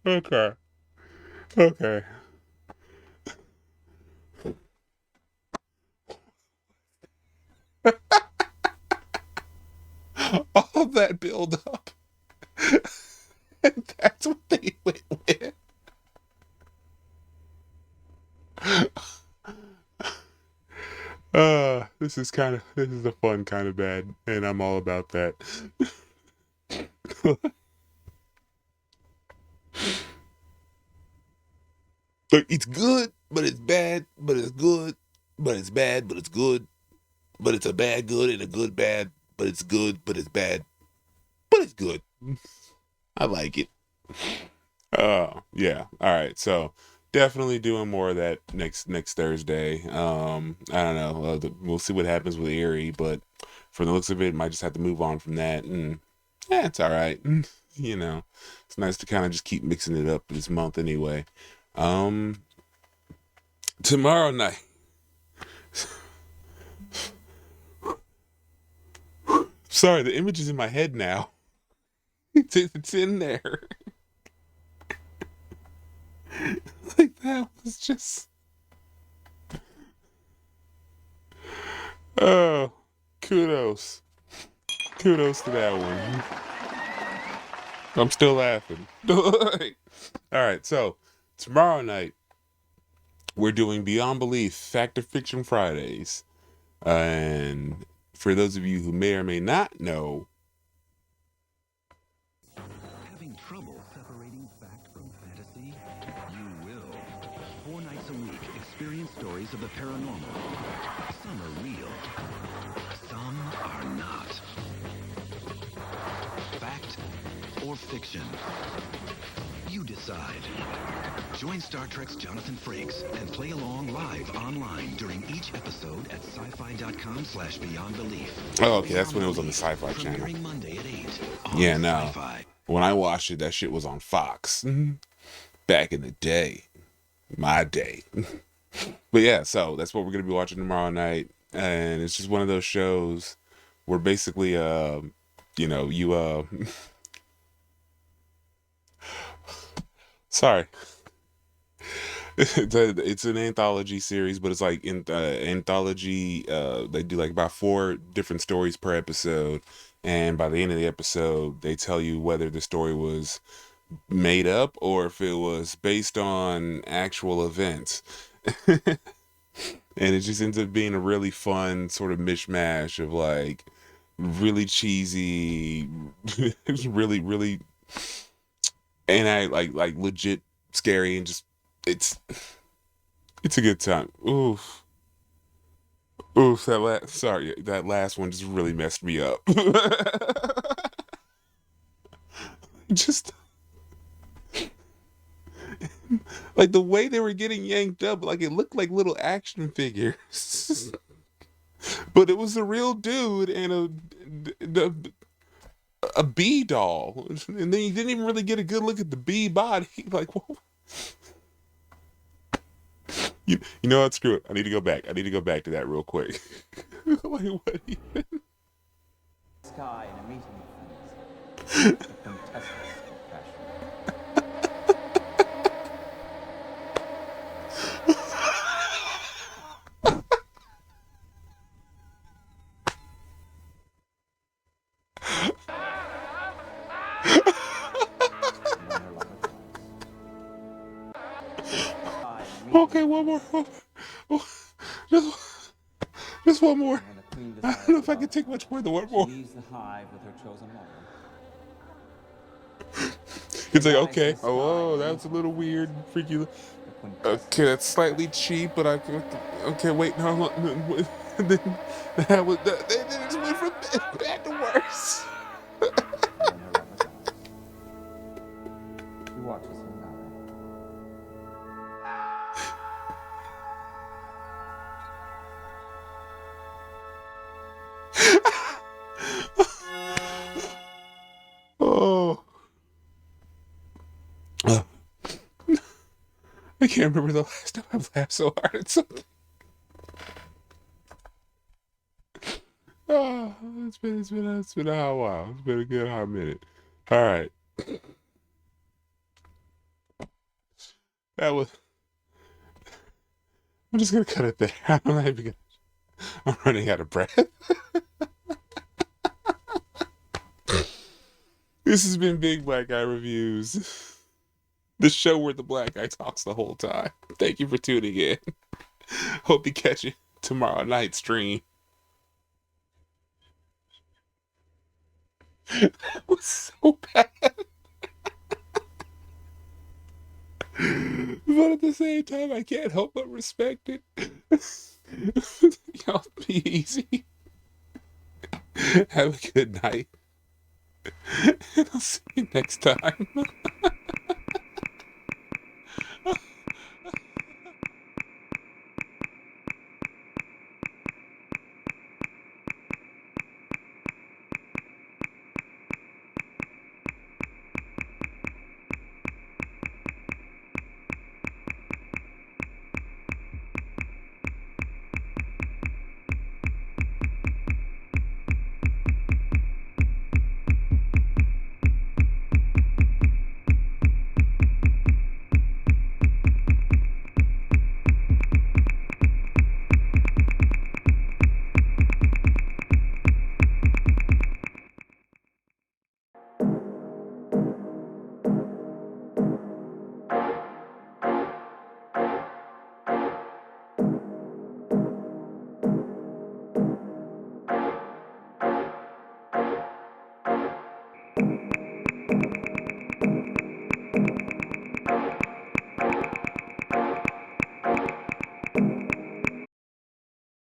Okay. All that build up. And that's what they went with. This is a fun kind of bad, and I'm all about that. Like, it's good, but it's bad, but it's good, but it's bad, but it's good, but it's a bad good and a good bad, but it's good, but it's bad, but it's good. I like it. Yeah. All right. So definitely doing more of that next Thursday. I don't know. We'll see what happens with Erie, but from the looks of it, might just have to move on from that. And yeah, it's all right. You know, it's nice to kind of just keep mixing it up this month anyway. Tomorrow night. Sorry, the image is in my head now. It's in there. Like, that was just... Oh, kudos. Kudos to that one. I'm still laughing. All right, so tomorrow night, we're doing Beyond Belief Fact or Fiction Fridays. And for those of you who may or may not know, having trouble separating fact from fantasy? You will. 4 nights a week, experience stories of the paranormal. Some are real, some are not. Fact or fiction? You decide. Join Star Trek's Jonathan Frakes and play along live online during each episode at sci-fi.com/beyondbelief. oh, okay, that's when it was on the Sci-Fi channel. Monday at 8 Yeah, no. Sci-Fi. When I watched it, that shit was on Fox. Back in the day. My day. But yeah, so that's what we're gonna be watching tomorrow night, and it's just one of those shows where basically, you know, you sorry. It's an anthology series, but it's like in anthology. They do like about 4 different stories per episode, and by the end of the episode, they tell you whether the story was made up or if it was based on actual events. And it just ends up being a really fun sort of mishmash of like really cheesy, really, really, and I like legit scary and just it's a good time. Oof. Oof, that last one just really messed me up. Just like the way they were getting yanked up, like it looked like little action figures. But it was a real dude and a bee doll. And then you didn't even really get a good look at the bee body. Like, whoa. You know what? Screw it. I need to go back. I need to go back to that real quick. Like, what even? Sky in a meeting of things. From Tesla's compassion. Okay, one more. Just one more. I don't know if I can take much more than one more. Leaves the hive with her chosen lover. It's like, okay, oh, that's a little weird, freaky. Okay, that's slightly cheap, but I can. Okay, wait, no, then that was they just went from bad to worse. He watches him die. Oh. I can't remember the last time I've laughed so hard at something. Oh, it's been a hot while. It's been a good hot minute. All right. That was. I'm just gonna cut it there. I'm not even gonna. I'm running out of breath. This has been Big Black Guy Reviews. The show where the black guy talks the whole time. Thank you for tuning in. Hope you catch it tomorrow night stream. That was so bad. But at the same time, I can't help but respect it. Y'all be easy. Have a good night. And I'll see you next time.